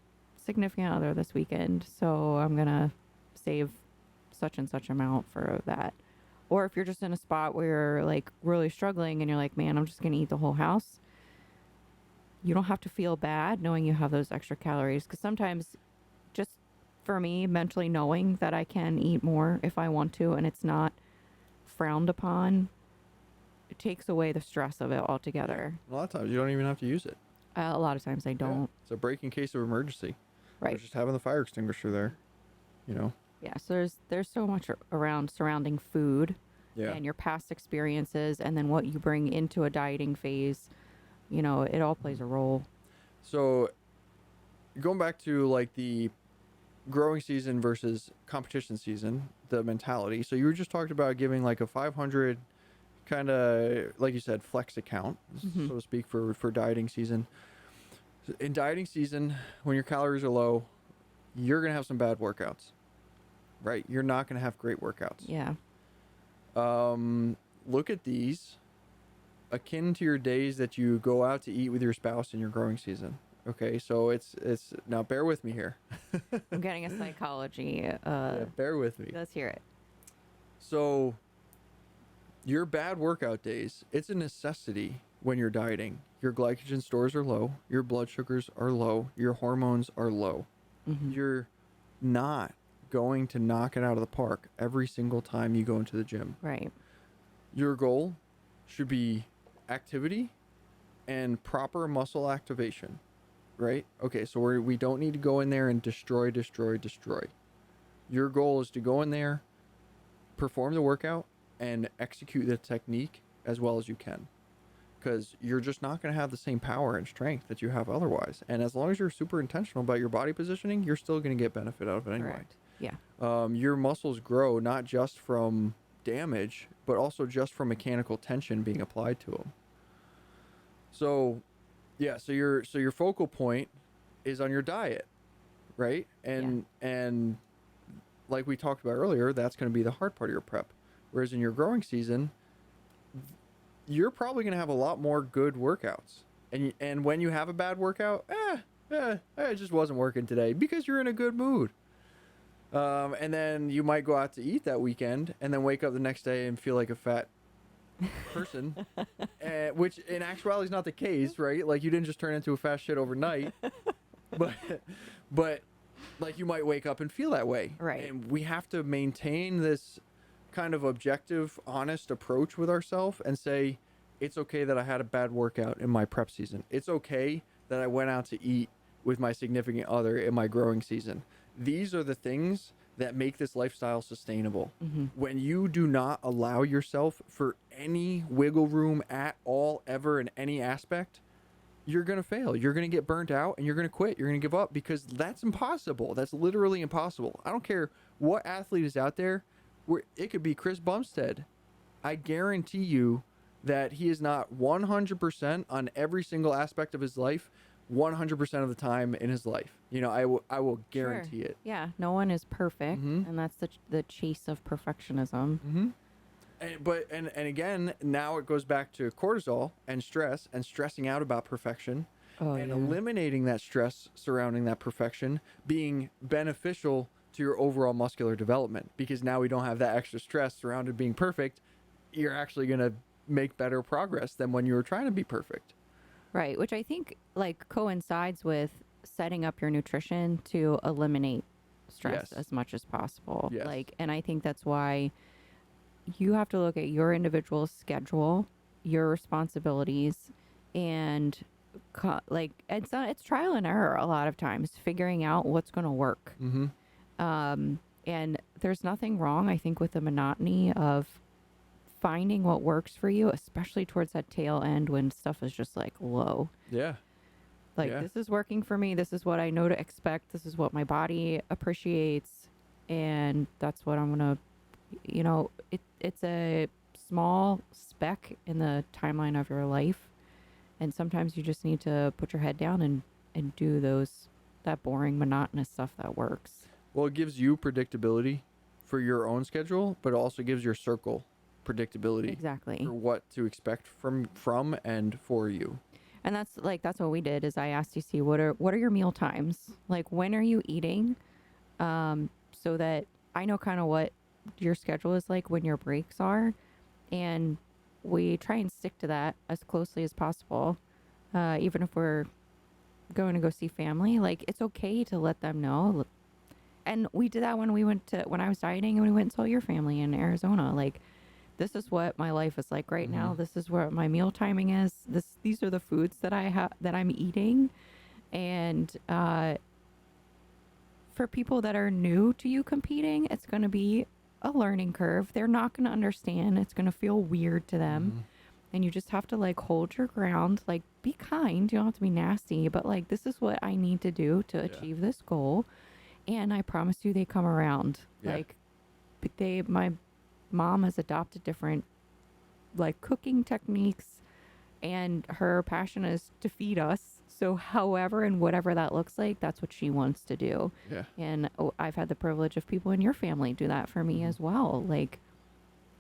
significant other this weekend, so I'm gonna save such and such amount for that. Or if you're just in a spot where you're like really struggling and you're like, man, I'm just gonna eat the whole house, you don't have to feel bad knowing you have those extra calories, because sometimes, just for me, mentally knowing that I can eat more if I want to and it's not frowned upon, it takes away the stress of it altogether.
a lot of times you don't even have to use it.
A lot of times I don't.
It's a break in case of emergency.
Right.
Just having the fire extinguisher there, you know.
Yeah, so there's so much around surrounding food and your past experiences, and then what you bring into a dieting phase. You know, it all plays a role.
So going back to like the growing season versus competition season, the mentality. So you were just talking about giving like a 500 kind of, like you said, flex account, so to speak, for dieting season. In dieting season, when your calories are low, you're going to have some bad workouts, right? You're not going to have great workouts.
Yeah.
Look at these akin to your days that you go out to eat with your spouse in your growing season. Okay, so it's now bear with me here.
I'm getting a psychology.
Bear with me.
Let's hear it.
So your bad workout days, it's a necessity when you're dieting. Your glycogen stores are low, your blood sugars are low, your hormones are low. You're not going to knock it out of the park every single time you go into the gym.
Right.
Your goal should be activity and proper muscle activation, right? Okay, so we don't need to go in there and destroy. Your goal is to go in there, perform the workout, and execute the technique as well as you can. because you're just not going to have the same power and strength that you have otherwise. And as long as you're super intentional about your body positioning, you're still going to get benefit out of it anyway.
Correct. Yeah.
Your muscles grow not just from damage, but also just from mechanical tension being applied to them. So, yeah. So your focal point is on your diet, right? And like we talked about earlier, that's going to be the hard part of your prep. Whereas in your growing season, you're probably going to have a lot more good workouts. And when you have a bad workout, it just wasn't working today because you're in a good mood. And then you might go out to eat that weekend and then wake up the next day and feel like a fat person, which in actuality is not the case, right? Like, you didn't just turn into a fat shit overnight, but like, you might wake up and feel that way.
Right.
And we have to maintain this kind of objective, honest approach with ourselves and say, it's okay that I had a bad workout in my prep season. It's okay that I went out to eat with my significant other in my growing season. These are the things that make this lifestyle sustainable.
Mm-hmm.
When you do not allow yourself for any wiggle room at all, ever, in any aspect, you're going to fail. You're going to get burnt out and you're going to quit. You're going to give up, because that's impossible. That's literally impossible. I don't care what athlete is out there. It could be Chris Bumstead. I guarantee you that he is not 100% on every single aspect of his life 100% of the time in his life. I will guarantee it.
Yeah, no one is perfect,
Mhm.
and that's the chase of perfectionism.
Mm-hmm. And again, now it goes back to cortisol and stress and stressing out about perfection, and eliminating that stress surrounding that perfection being beneficial to your overall muscular development, because now we don't have that extra stress surrounded being perfect. You're actually going to make better progress than when you were trying to be perfect.
Right, which I think like coincides with setting up your nutrition to eliminate stress
Yes.
as much as possible.
Yes.
And I think that's why you have to look at your individual schedule, your responsibilities, and it's trial and error a lot of times, figuring out what's going to work.
Mm-hmm.
And there's nothing wrong, I think, with the monotony of finding what works for you, especially towards that tail end when stuff is just like low.
Yeah.
This is working for me. This is what I know to expect. This is what my body appreciates. And that's what I'm going to, it's a small speck in the timeline of your life. And sometimes you just need to put your head down and do that boring, monotonous stuff that works.
Well, it gives you predictability for your own schedule, but it also gives your circle predictability.
Exactly.
For what to expect from and for you.
And that's what we did is I asked TC, what are your meal times? Like, when are you eating? So that I know kind of what your schedule is like when your breaks are. And we try and stick to that as closely as possible. Even if we're going to go see family, like, it's okay to let them know. And we did that when I was dieting and we went and saw your family in Arizona. Like, this is what my life is like right now. This is where my meal timing is. These are the foods that I'm eating. And for people that are new to you competing, it's going to be a learning curve. They're not going to understand. It's going to feel weird to them. Mm-hmm. And you just have to like hold your ground, like be kind. You don't have to be nasty, but like, this is what I need to do to achieve this goal. And I promise you they come around.
Yeah.
Like, my mom has adopted different like cooking techniques, and her passion is to feed us. So however and whatever that looks like, that's what she wants to do.
Yeah.
And I've had the privilege of people in your family do that for me as well. Like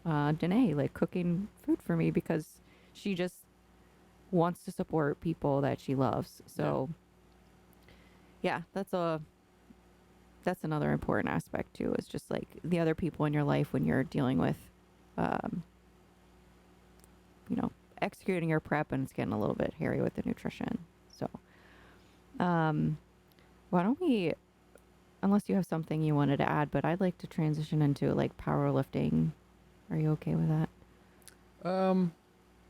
Danae, like cooking food for me because she just wants to support people that she loves. So yeah, that's another important aspect too, is just like the other people in your life when you're dealing with, executing your prep and it's getting a little bit hairy with the nutrition. So, why don't we, unless you have something you wanted to add, but I'd like to transition into like powerlifting. Are you okay with that?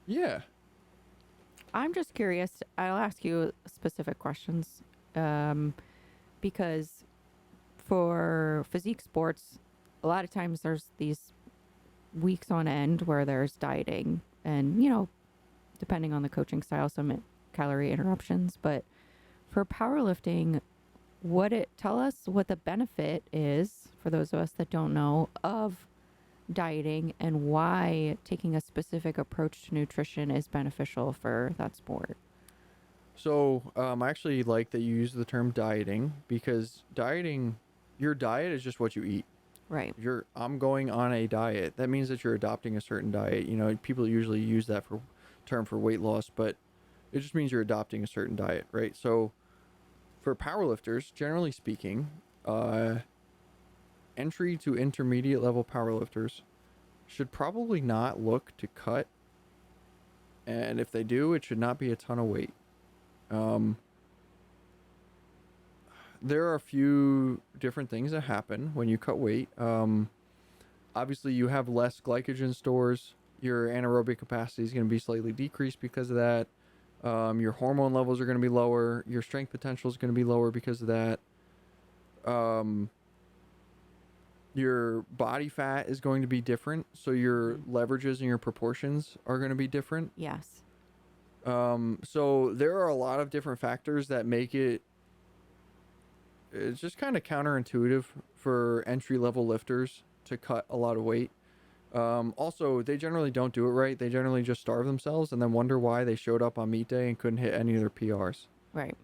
Yeah.
I'm just curious. I'll ask you specific questions, because for physique sports, a lot of times there's these weeks on end where there's dieting and, depending on the coaching style, some calorie interruptions. But for powerlifting, tell us what the benefit is for those of us that don't know of dieting and why taking a specific approach to nutrition is beneficial for that sport.
So I actually like that you use the term dieting, because your diet is just what you eat.
Right.
I'm going on a diet. That means that you're adopting a certain diet. You know, people usually use that term for weight loss, but it just means you're adopting a certain diet, right? So for powerlifters, generally speaking, entry to intermediate level powerlifters should probably not look to cut. And if they do, it should not be a ton of weight. There are a few different things that happen when you cut weight. Obviously, you have less glycogen stores. Your anaerobic capacity is going to be slightly decreased because of that. Your hormone levels are going to be lower. Your strength potential is going to be lower because of that. Your body fat is going to be different, so your leverages and your proportions are going to be different.
Yes.
So there are a lot of different factors that make it's just kind of counterintuitive for entry-level lifters to cut a lot of weight. Also, they generally don't do it right. They generally just starve themselves and then wonder why they showed up on meet day and couldn't hit any of their PRs.
Right.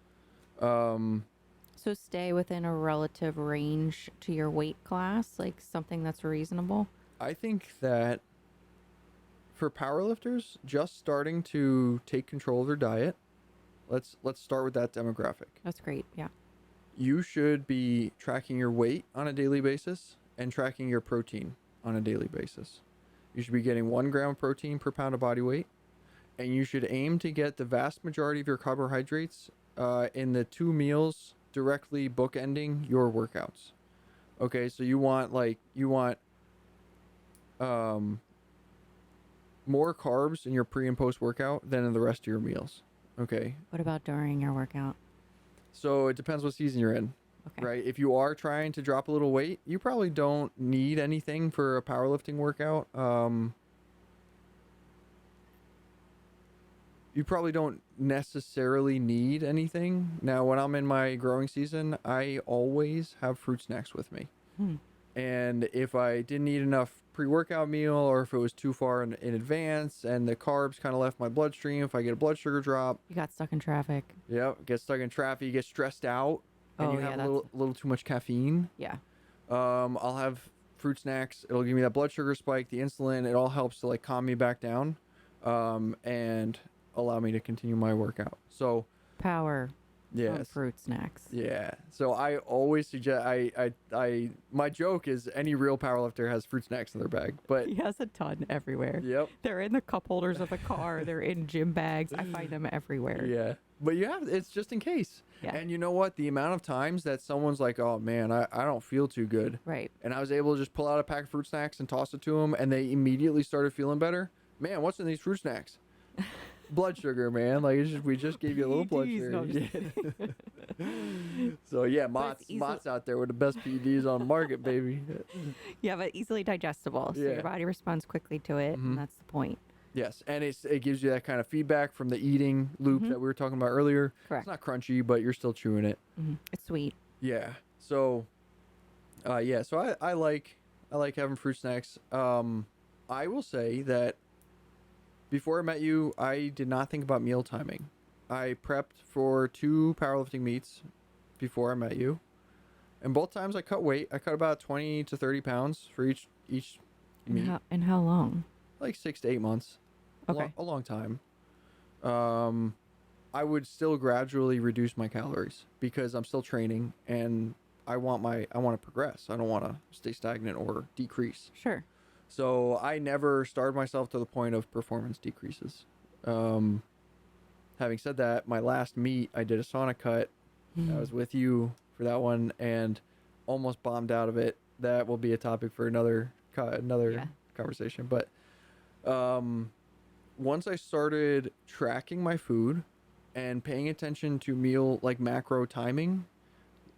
So stay within a relative range to your weight class, like something that's reasonable.
I think that for powerlifters just starting to take control of their diet, let's start with that demographic.
That's great. Yeah.
You should be tracking your weight on a daily basis and tracking your protein on a daily basis. You should be getting 1 gram of protein per pound of body weight, and you should aim to get the vast majority of your carbohydrates in the 2 meals directly bookending your workouts. Okay, so you want more carbs in your pre and post workout than in the rest of your meals. Okay.
What about during your workout?
So it depends what season you're in.
Okay.
Right? If you are trying to drop a little weight, you probably don't need anything for a powerlifting workout. You probably don't necessarily need anything. Now, when I'm in my growing season, I always have fruit snacks with me. And if I didn't eat enough pre-workout meal, or if it was too far in advance and the carbs kind of left my bloodstream, if I get a blood sugar drop.
You got stuck in traffic.
Yep, get stuck in traffic, you get stressed out, and you have a little too much caffeine.
Yeah.
I'll have fruit snacks. It'll give me that blood sugar spike, the insulin. It all helps to like calm me back down, and allow me to continue my workout. So
power.
Yes.
Fruit snacks.
Yeah. So I always suggest my joke is any real powerlifter has fruit snacks in their bag. But
he has a ton everywhere.
Yep.
They're in the cup holders of the car. They're in gym bags. I find them everywhere.
Yeah. But it's just in case.
Yeah.
And you know what? The amount of times that someone's like, oh man, I don't feel too good.
Right.
And I was able to just pull out a pack of fruit snacks and toss it to them, and they immediately started feeling better. Man, what's in these fruit snacks? Blood sugar, man. Like we just gave you a little blood sugar.
No, I'm just kidding.
So yeah, Mott's out there with the best PEDs on the market, baby.
Yeah, but easily digestible, so
Yeah.
your body responds quickly to it, and that's the point.
Yes, and it gives you that kind of feedback from the eating loop that we were talking about earlier.
Correct.
It's not crunchy, but you're still chewing it.
It's sweet.
Yeah. So, So I like having fruit snacks. I will say that before I met you, I did not think about meal timing. I prepped for 2 powerlifting meets before I met you, and both times I cut weight. I cut about 20 to 30 pounds for each meet.
And how long?
Like 6 to 8 months.
Okay.
A long time. I would still gradually reduce my calories because I'm still training, and I want to progress. I don't want to stay stagnant or decrease.
Sure.
So I never starved myself to the point of performance decreases. Having said that, my last meet, I did a sauna cut. I was with you for that one and almost bombed out of it. That will be a topic for another conversation. But once I started tracking my food and paying attention to meal, like macro timing,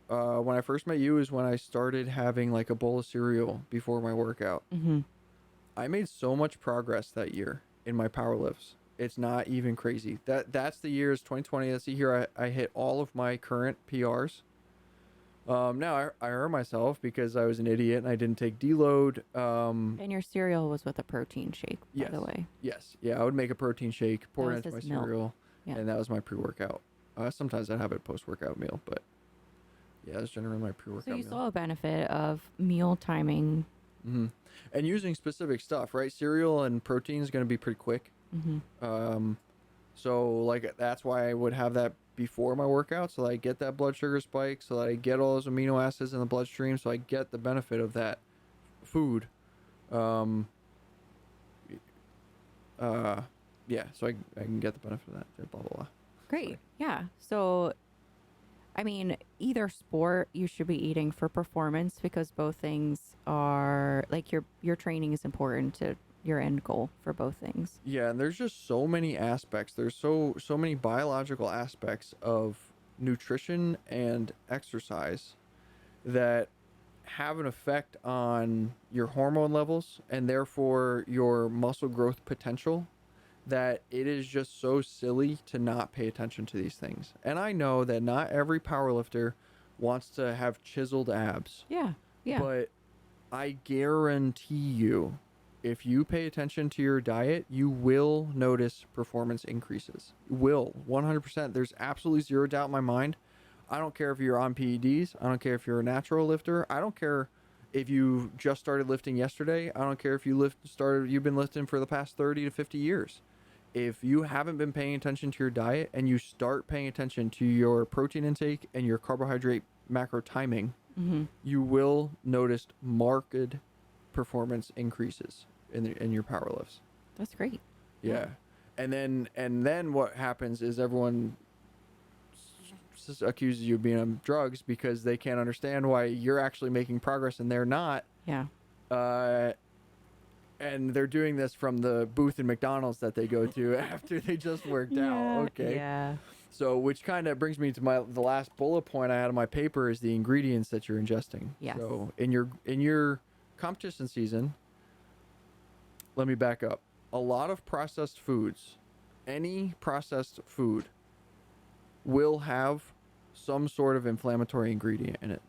when I first met you is when I started having like a bowl of cereal before my workout. I made so much progress that year in my power lifts. It's not even crazy. That's the year is 2020. That's the year I hit all of my current PRs. Now I hurt myself because I was an idiot and I didn't take deload.
And your cereal was with a protein shake, by
Yes.
the way.
Yes. Yeah, I would make a protein shake, pour
That
it
was
into my
his milk.
cereal,
Yeah.
and that was my pre-workout. Sometimes I'd have a post-workout meal, but yeah, that's generally my pre-workout
So you
meal.
saw a benefit of meal timing.
Mm-hmm. And using specific stuff, right? Cereal and protein is going to be pretty quick.
Mm-hmm.
So like that's why I would have that before my workout, so that I get that blood sugar spike, so that I get all those amino acids in the bloodstream, so I get the benefit of that food. Um, yeah, so I can get the benefit of that. Blah blah blah.
Great.
Sorry.
Yeah. So, I mean, either sport you should be eating for performance because both things are like your training is important to your end goal for both things.
Yeah, and there's just so many aspects. There's so many biological aspects of nutrition and exercise that have an effect on your hormone levels and therefore your muscle growth potential, that it is just so silly to not pay attention to these things. And I know that not every powerlifter wants to have chiseled abs,
Yeah. Yeah.
but I guarantee you, if you pay attention to your diet, you will notice performance increases. You will, 100%. There's absolutely zero doubt in my mind. I don't care if you're on PEDs. I don't care if you're a natural lifter. I don't care if you just started lifting yesterday. I don't care if you've been lifting for the past 30 to 50 years. If you haven't been paying attention to your diet and you start paying attention to your protein intake and your carbohydrate macro timing,
Mm-hmm.
you will notice marked performance increases in your power lifts.
That's great.
Yeah. And then what happens is everyone accuses you of being on drugs because they can't understand why you're actually making progress and they're not.
Yeah.
And they're doing this from the booth in McDonald's that they go to after they just worked out. Okay.
Yeah.
So, which kind of brings me to the last bullet point I had on my paper is the ingredients that you're ingesting.
Yes.
So, in your competition season, let me back up. A lot of processed foods, any processed food will have some sort of inflammatory ingredient in it.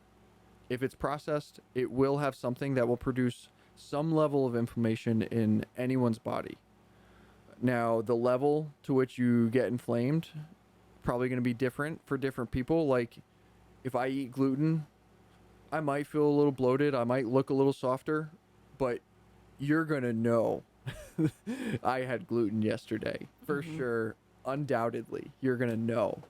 If it's processed, it will have something that will produce some level of inflammation in anyone's body. Now, the level to which you get inflamed probably going to be different for different people. Like if I eat gluten, I might feel a little bloated, I might look a little softer, but you're going to know I had gluten yesterday for sure. Undoubtedly, you're going to know.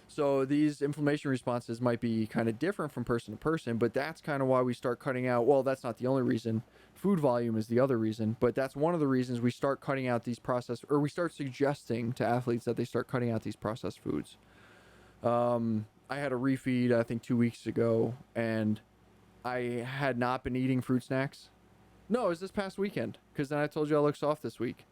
So these inflammation responses might be kind of different from person to person, but that's kind of why we start cutting out. Well, that's not the only reason. Food volume is the other reason, but that's one of the reasons we start cutting out these processed, or we start suggesting to athletes that they start cutting out these processed foods. I had a refeed, I think 2 weeks ago, and I had not been eating fruit snacks. No, it was this past weekend, because then I told you I look soft this week.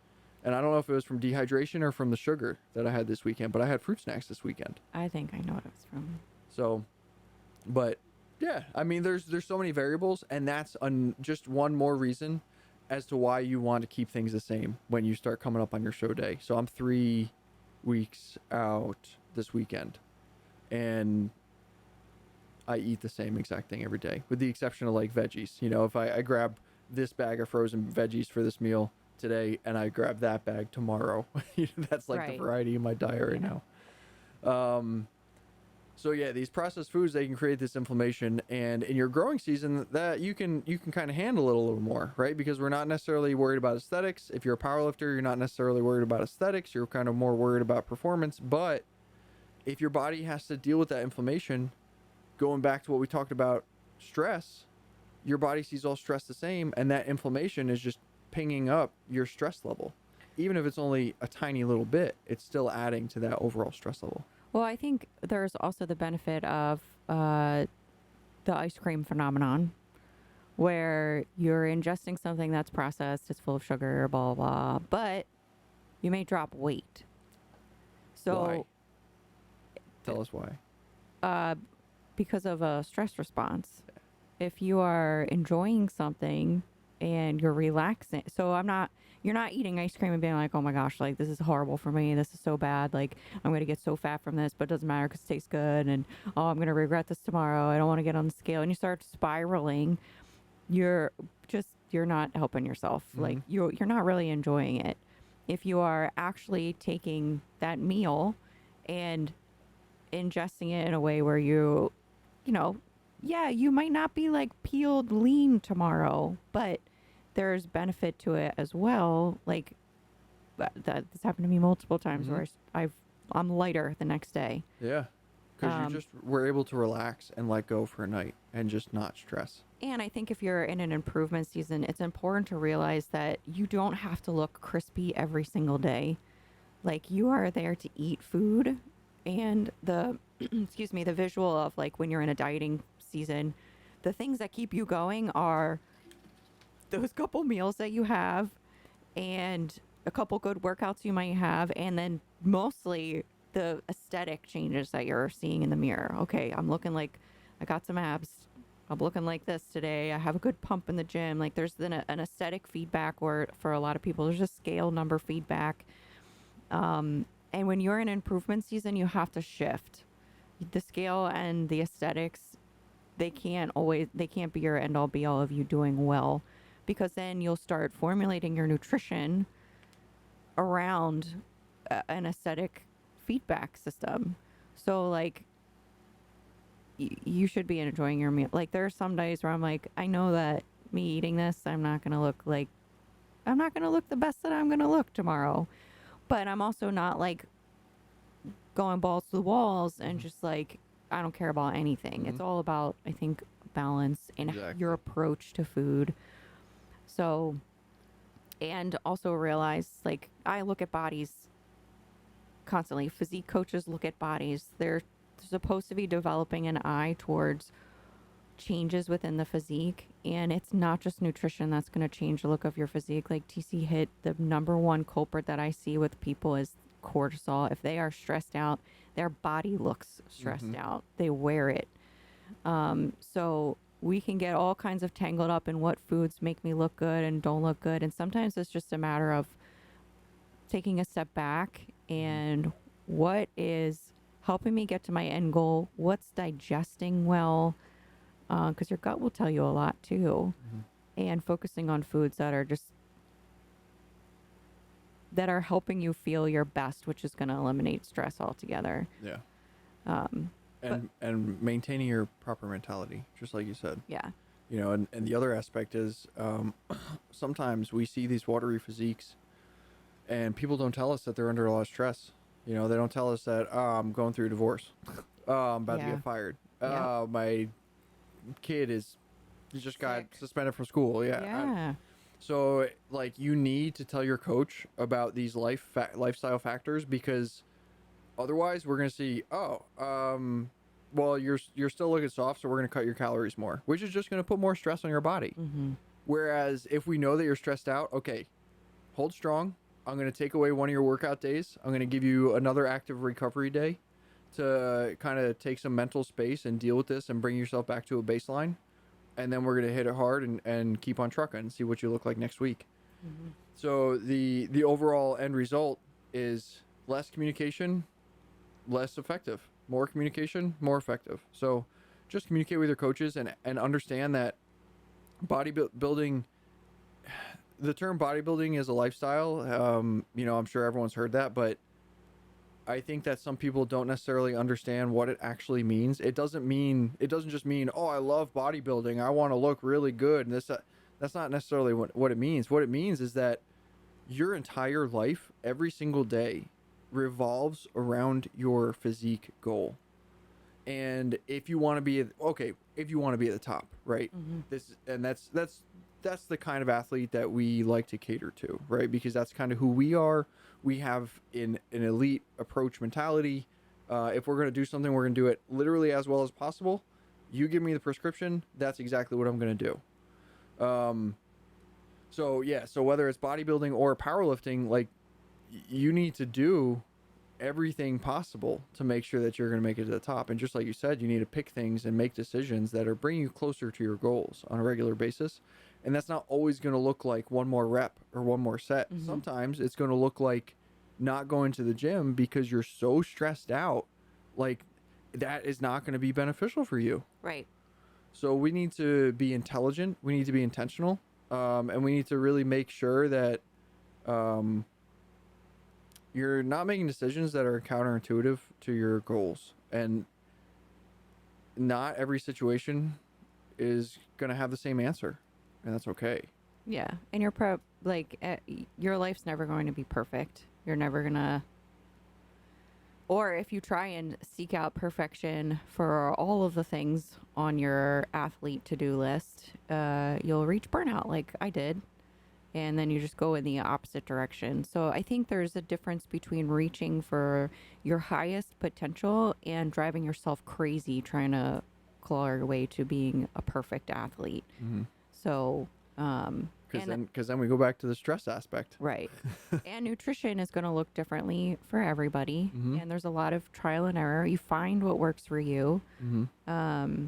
And I don't know if it was from dehydration or from the sugar that I had this weekend, but I had fruit snacks this weekend.
I think I know what it was from.
So, but yeah, I mean, there's so many variables, and that's just one more reason as to why you want to keep things the same when you start coming up on your show day. So I'm 3 weeks out this weekend, and I eat the same exact thing every day, with the exception of like veggies. You know, if I grab this bag of frozen veggies for this meal today and I grab that bag tomorrow, that's like the variety in my diet right now. So yeah, these processed foods, they can create this inflammation, and in your growing season that you can kind of handle it a little more, right? Because we're not necessarily worried about aesthetics. If you're a powerlifter, you're not necessarily worried about aesthetics, you're kind of more worried about performance. But if your body has to deal with that inflammation, going back to what we talked about, stress, your body sees all stress the same, and that inflammation is just pinging up your stress level. Even if it's only a tiny little bit, it's still adding to that overall stress level.
Well, I think there's also the benefit of the ice cream phenomenon, where you're ingesting something that's processed, it's full of sugar, blah, blah, blah, but you may drop weight. So,
why? Tell us why.
Because of a stress response. If you are enjoying something and you're relaxing. So you're not eating ice cream and being like, oh my gosh, like this is horrible for me. This is so bad. Like I'm going to get so fat from this, but it doesn't matter because it tastes good. And oh, I'm going to regret this tomorrow. I don't want to get on the scale. And you start spiraling. You're not helping yourself. Like you're not really enjoying it. If you are actually taking that meal and ingesting it in a way where you know, yeah, you might not be like peeled lean tomorrow, but there's benefit to it as well. Like this happened to me multiple times where I'm lighter the next day.
Yeah. Because you just were able to relax and let go for a night and just not stress.
And I think if you're in an improvement season, it's important to realize that you don't have to look crispy every single day. Like you are there to eat food, and the excuse me, the visual of like when you're in a dieting season, the things that keep you going are those couple meals that you have and a couple good workouts you might have, and then mostly the aesthetic changes that you're seeing in the mirror. Okay, I'm looking like I got some abs. I'm looking like this today. I have a good pump in the gym. Like there's an aesthetic feedback, or for a lot of people, there's just scale number feedback. And when you're in improvement season, you have to shift. The scale and the aesthetics, they can't be your end all be all of you doing well, because then you'll start formulating your nutrition around an aesthetic feedback system. So like you should be enjoying your meal. Like there are some days where I'm like, I know that me eating this, I'm not going to look the best that I'm going to look tomorrow. But I'm also not like going balls to the walls and just like, I don't care about anything. It's all about, I think, balance and your approach to food. So, and also realize, like, I look at bodies constantly. Physique coaches look at bodies. They're supposed to be developing an eye towards changes within the physique, and it's not just nutrition that's going to change the look of your physique. Like TC hit the number one culprit that I see with people is cortisol. If they are stressed out, their body looks stressed out. They wear it. So we can get all kinds of tangled up in what foods make me look good and don't look good, and sometimes it's just a matter of taking a step back and what is helping me get to my end goal, what's digesting well, because your gut will tell you a lot too, and focusing on foods that are just that are helping you feel your best, which is going to eliminate stress altogether.
Yeah. And maintaining your proper mentality, just like you said.
Yeah.
You know, and the other aspect is sometimes we see these watery physiques and people don't tell us that they're under a lot of stress. You know, they don't tell us that, I'm going through a divorce. I'm about to get fired. My kid just got suspended from school. Yeah. So, like, you need to tell your coach about these lifestyle factors, because otherwise we're going to see, well, you're still looking soft, so we're going to cut your calories more, which is just going to put more stress on your body. Whereas if we know that you're stressed out, okay, hold strong. I'm going to take away one of your workout days. I'm going to give you another active recovery day to kind of take some mental space and deal with this and bring yourself back to a baseline. And then we're going to hit it hard and keep on trucking and see what you look like next week. So the overall end result is less communication, less effective. More communication, more effective. So just communicate with your coaches and understand that bodybuilding, the term bodybuilding is a lifestyle. You know, I'm sure everyone's heard that, but I think that some people don't necessarily understand what it actually means. It doesn't just mean, oh, I love bodybuilding, I want to look really good. And that's not necessarily what it means. What it means is that your entire life, every single day, revolves around your physique goal. And if you want to be at the top, right? That's the kind of athlete that we like to cater to, right? Because that's kind of who we are. We have an elite approach mentality. If we're going to do something, we're going to do it literally as well as possible. You give me the prescription, that's exactly what I'm going to do. So whether it's bodybuilding or powerlifting, like, you need to do everything possible to make sure that you're going to make it to the top. And just like you said, you need to pick things and make decisions that are bringing you closer to your goals on a regular basis. And that's not always going to look like one more rep or one more set.
Mm-hmm.
Sometimes it's going to look like not going to the gym because you're so stressed out. Like, that is not going to be beneficial for you.
Right.
So we need to be intelligent. We need to be intentional. And we need to really make sure that you're not making decisions that are counterintuitive to your goals. And not every situation is going to have the same answer. And that's okay.
Yeah. And your life's never going to be perfect. You're never going to, or if you try and seek out perfection for all of the things on your athlete to-do list, you'll reach burnout like I did. And then you just go in the opposite direction. So I think there's a difference between reaching for your highest potential and driving yourself crazy trying to claw your way to being a perfect athlete.
Mm-hmm.
So,
because then we go back to the stress aspect.
right. And nutrition is going to look differently for everybody.
Mm-hmm.
And there's a lot of trial and error. You find what works for you.
Mm-hmm.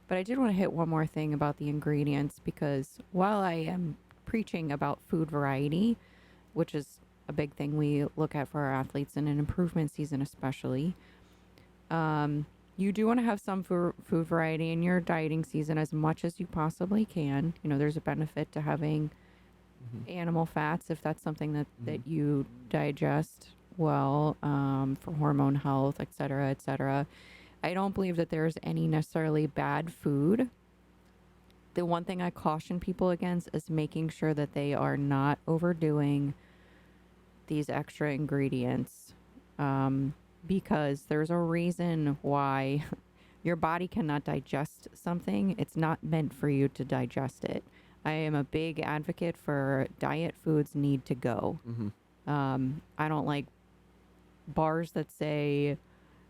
But I did want to hit one more thing about the ingredients, because while I am preaching about food variety, which is a big thing we look at for our athletes in an improvement season especially, you do want to have some food variety in your dieting season as much as you possibly can. You know, there's a benefit to having animal fats if that's something that you digest well, for hormone health, et cetera, et cetera. I don't believe that there's any necessarily bad food. The one thing I caution people against is making sure that they are not overdoing these extra ingredients, because there's a reason why your body cannot digest something. It's not meant for you to digest it. I am a big advocate for diet foods need to go. I don't like bars that say,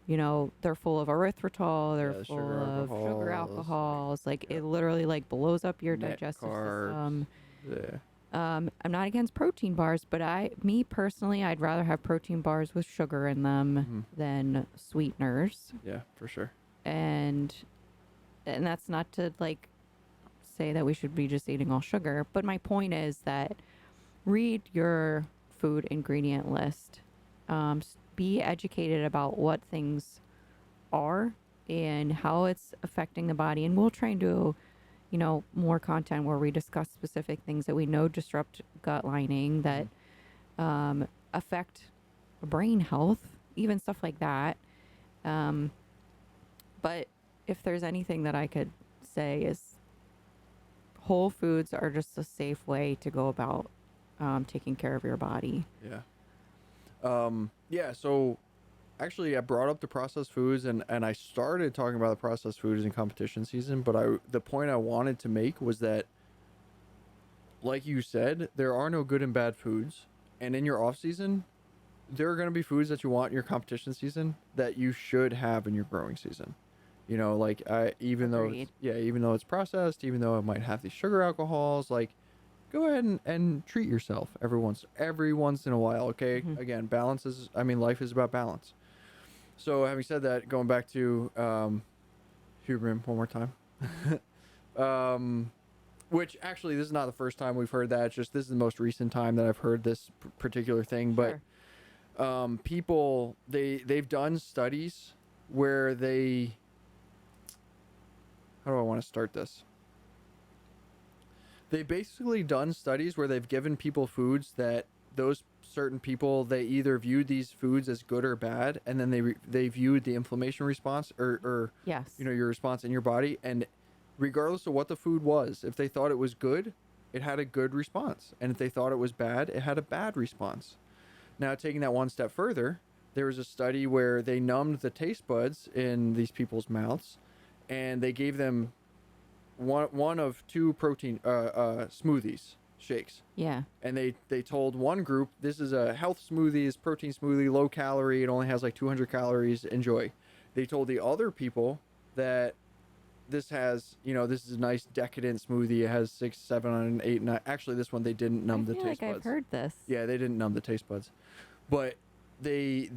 you know, they're full of erythritol, they're full of sugar alcohols. Like, it literally like blows up your digestive system.
Yeah.
I'm not against protein bars, but me personally, I'd rather have protein bars with sugar in them than sweeteners.
Yeah, for sure.
And that's not to like say that we should be just eating all sugar, but my point is that read your food ingredient list. Be educated about what things are and how it's affecting the body. And we'll try and do, you know, more content where we discuss specific things that we know disrupt gut lining, that affect brain health, even stuff like that. But if there's anything that I could say is whole foods are just a safe way to go about taking care of your body.
Yeah. So actually I brought up the processed foods and I started talking about the processed foods in competition season, but the point I wanted to make was that, like you said, there are no good and bad foods. And in your off season, there are going to be foods that you want in your competition season that you should have in your growing season. You know, like even though it's processed, even though it might have these sugar alcohols, like, go ahead and treat yourself every once in a while, okay? Again, life is about balance. So having said that, going back to Huberman one more time. Which actually, this is not the first time we've heard that. It's just this is the most recent time that I've heard this particular thing. But people, they've done studies where how do I want to start this? They've basically done studies where they've given people foods that those certain people, they either viewed these foods as good or bad, and then they viewed the inflammation response or
yes,
you know, your response in your body, and regardless of what the food was, if they thought it was good, it had a good response, and if they thought it was bad, it had a bad response. Now, taking that one step further, there was a study where they numbed the taste buds in these people's mouths, and they gave them one of two protein smoothies, shakes.
Yeah.
And they told one group, this is a health smoothie, it's protein smoothie, low calorie, it only has like 200 calories, enjoy. They told the other people that this has, you know, this is a nice decadent smoothie, it has 6, 7, 8, 9. Actually, this one they didn't numb the taste buds.
I've heard this.
Yeah, they didn't numb the taste buds. But they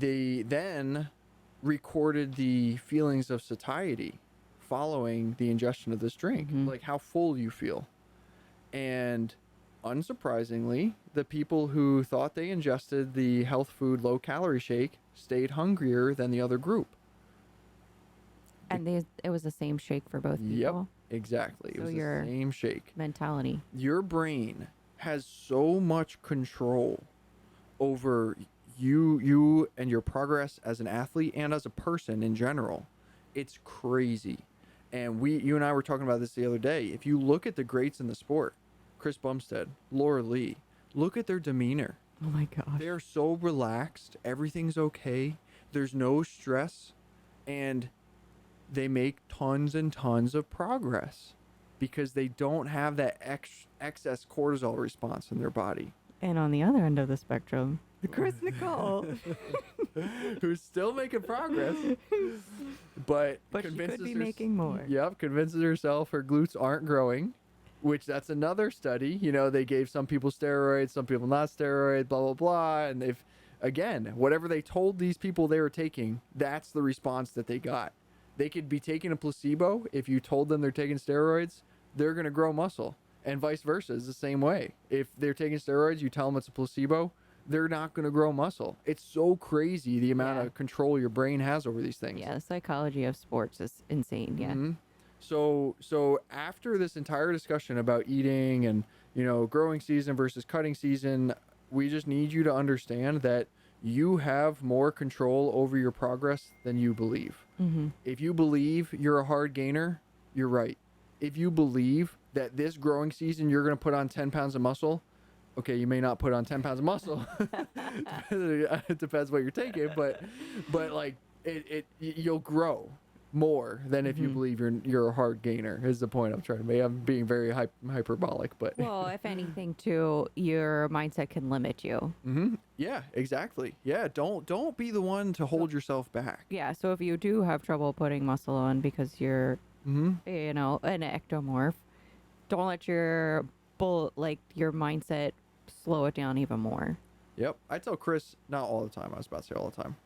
then recorded the feelings of satiety following the ingestion of this drink, like how full you feel. And unsurprisingly, the people who thought they ingested the health food low calorie shake stayed hungrier than the other group.
And it was the same shake for both
Yep,
people.
exactly. It
So
was the
your
same shake.
mentality.
Your brain has so much control over you and your progress as an athlete and as a person in general. It's crazy. And you and I were talking about this the other day. If you look at the greats in the sport, Chris Bumstead, Laura Lee, look at their demeanor.
Oh my gosh.
They're so relaxed. Everything's okay. There's no stress. And they make tons and tons of progress because they don't have that excess cortisol response in their body.
And on the other end of the spectrum, Chris Nicole.
Who's still making progress, but
She could be making more.
Yep, convinces herself her glutes aren't growing, which that's another study. You know, they gave some people steroids, some people not steroids, blah, blah, blah. And they've, again, whatever they told these people they were taking, that's the response that they got. They could be taking a placebo. If you told them they're taking steroids, they're going to grow muscle. And vice versa is the same way. If they're taking steroids, you tell them it's a placebo, they're not going to grow muscle. It's so crazy the amount of control your brain has over these things.
Yeah, the psychology of sports is insane. Yeah.
Mm-hmm. So after this entire discussion about eating and, you know, growing season versus cutting season, we just need you to understand that you have more control over your progress than you believe.
Mm-hmm.
If you believe you're a hard gainer, you're right. If you believe that this growing season you're going to put on 10 pounds of muscle, okay, you may not put on 10 pounds of muscle. It depends what you're taking, but like you'll grow more than if you believe you're a hard gainer. Is the point I'm trying to make. I'm being very hyperbolic, but
well, if anything, too, your mindset can limit you.
Yeah, exactly. Yeah, don't be the one to hold yourself back.
Yeah, so if you do have trouble putting muscle on because you're, you know, an ectomorph, don't let your your mindset slow it down even more.
Yep, I tell Chris, not all the time. I was about to say all the time.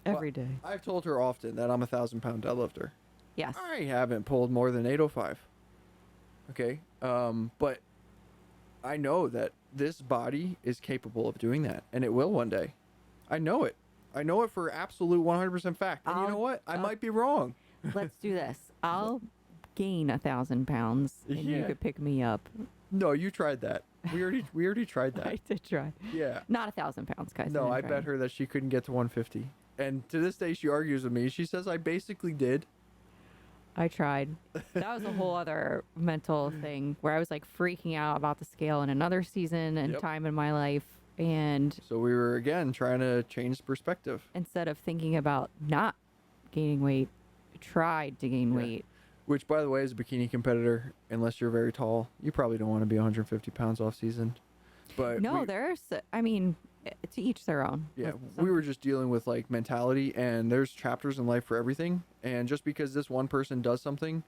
Every day.
I've told her often that I'm a 1,000-pound deadlifter.
Yes.
I haven't pulled more than 805. Okay, but I know that this body is capable of doing that, and it will one day. I know it. I know it for absolute 100% fact. And you know what? I might be wrong.
Let's do this. I'll gain 1,000 pounds, and you could pick me up.
No, you tried that. We already tried that.
I did try.
Yeah.
Not 1,000 pounds, guys.
No, I bet her that she couldn't get to 150. And to this day, she argues with me. She says I basically did.
I tried. That was a whole other mental thing where I was like freaking out about the scale in another season and time in my life. And
so we were again trying to change perspective.
Instead of thinking about not gaining weight, I tried to gain weight.
Which, by the way, as a bikini competitor, unless you're very tall, you probably don't want to be 150 pounds off season. But
no, I mean, to each their own.
Yeah, we were just dealing with like mentality, and there's chapters in life for everything. And just because this one person does something,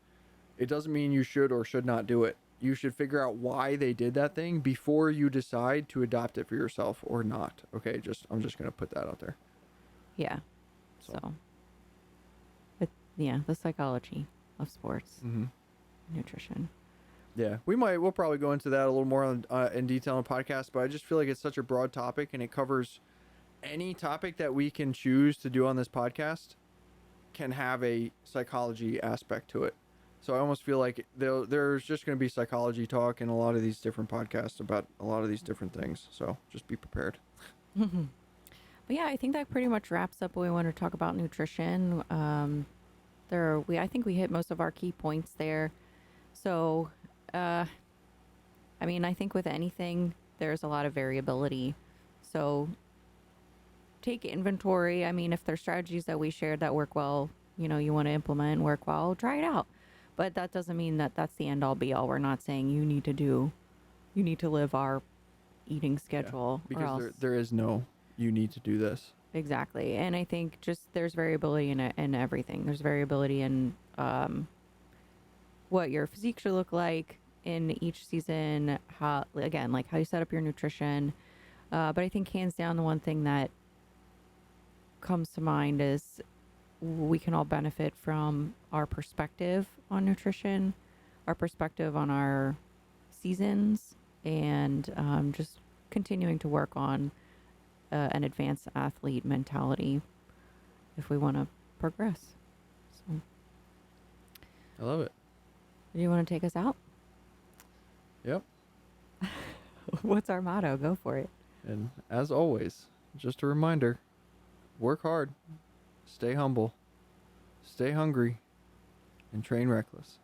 it doesn't mean you should or should not do it. You should figure out why they did that thing before you decide to adopt it for yourself or not. Okay, I'm just gonna put that out there.
Yeah. So. The psychology of sports, nutrition.
Yeah, we'll probably go into that a little more in detail on the podcast, but I just feel like it's such a broad topic, and it covers any topic that we can choose to do on this podcast can have a psychology aspect to it. So I almost feel like there's just going to be psychology talk in a lot of these different podcasts about a lot of these different things. So just be prepared.
But yeah, I think that pretty much wraps up what we want to talk about nutrition. I think we hit most of our key points there. So, I mean, I think with anything, there's a lot of variability. So take inventory. I mean, if there's strategies that we shared that work well, you know, you want to implement and work well, try it out. But that doesn't mean that that's the end all be all. We're not saying you need to live our eating schedule.
Yeah, because
or else.
there is no, you need to do this.
Exactly. And I think just there's variability in everything. There's variability in what your physique should look like in each season, how you set up your nutrition. But I think hands down, the one thing that comes to mind is we can all benefit from our perspective on nutrition, our perspective on our seasons and just continuing to work on an advanced athlete mentality if we want to progress. So,
I love it.
do you want to take us out?
Yep.
What's our motto? Go for it.
And as always, just a reminder, work hard, stay humble, stay hungry, and train reckless.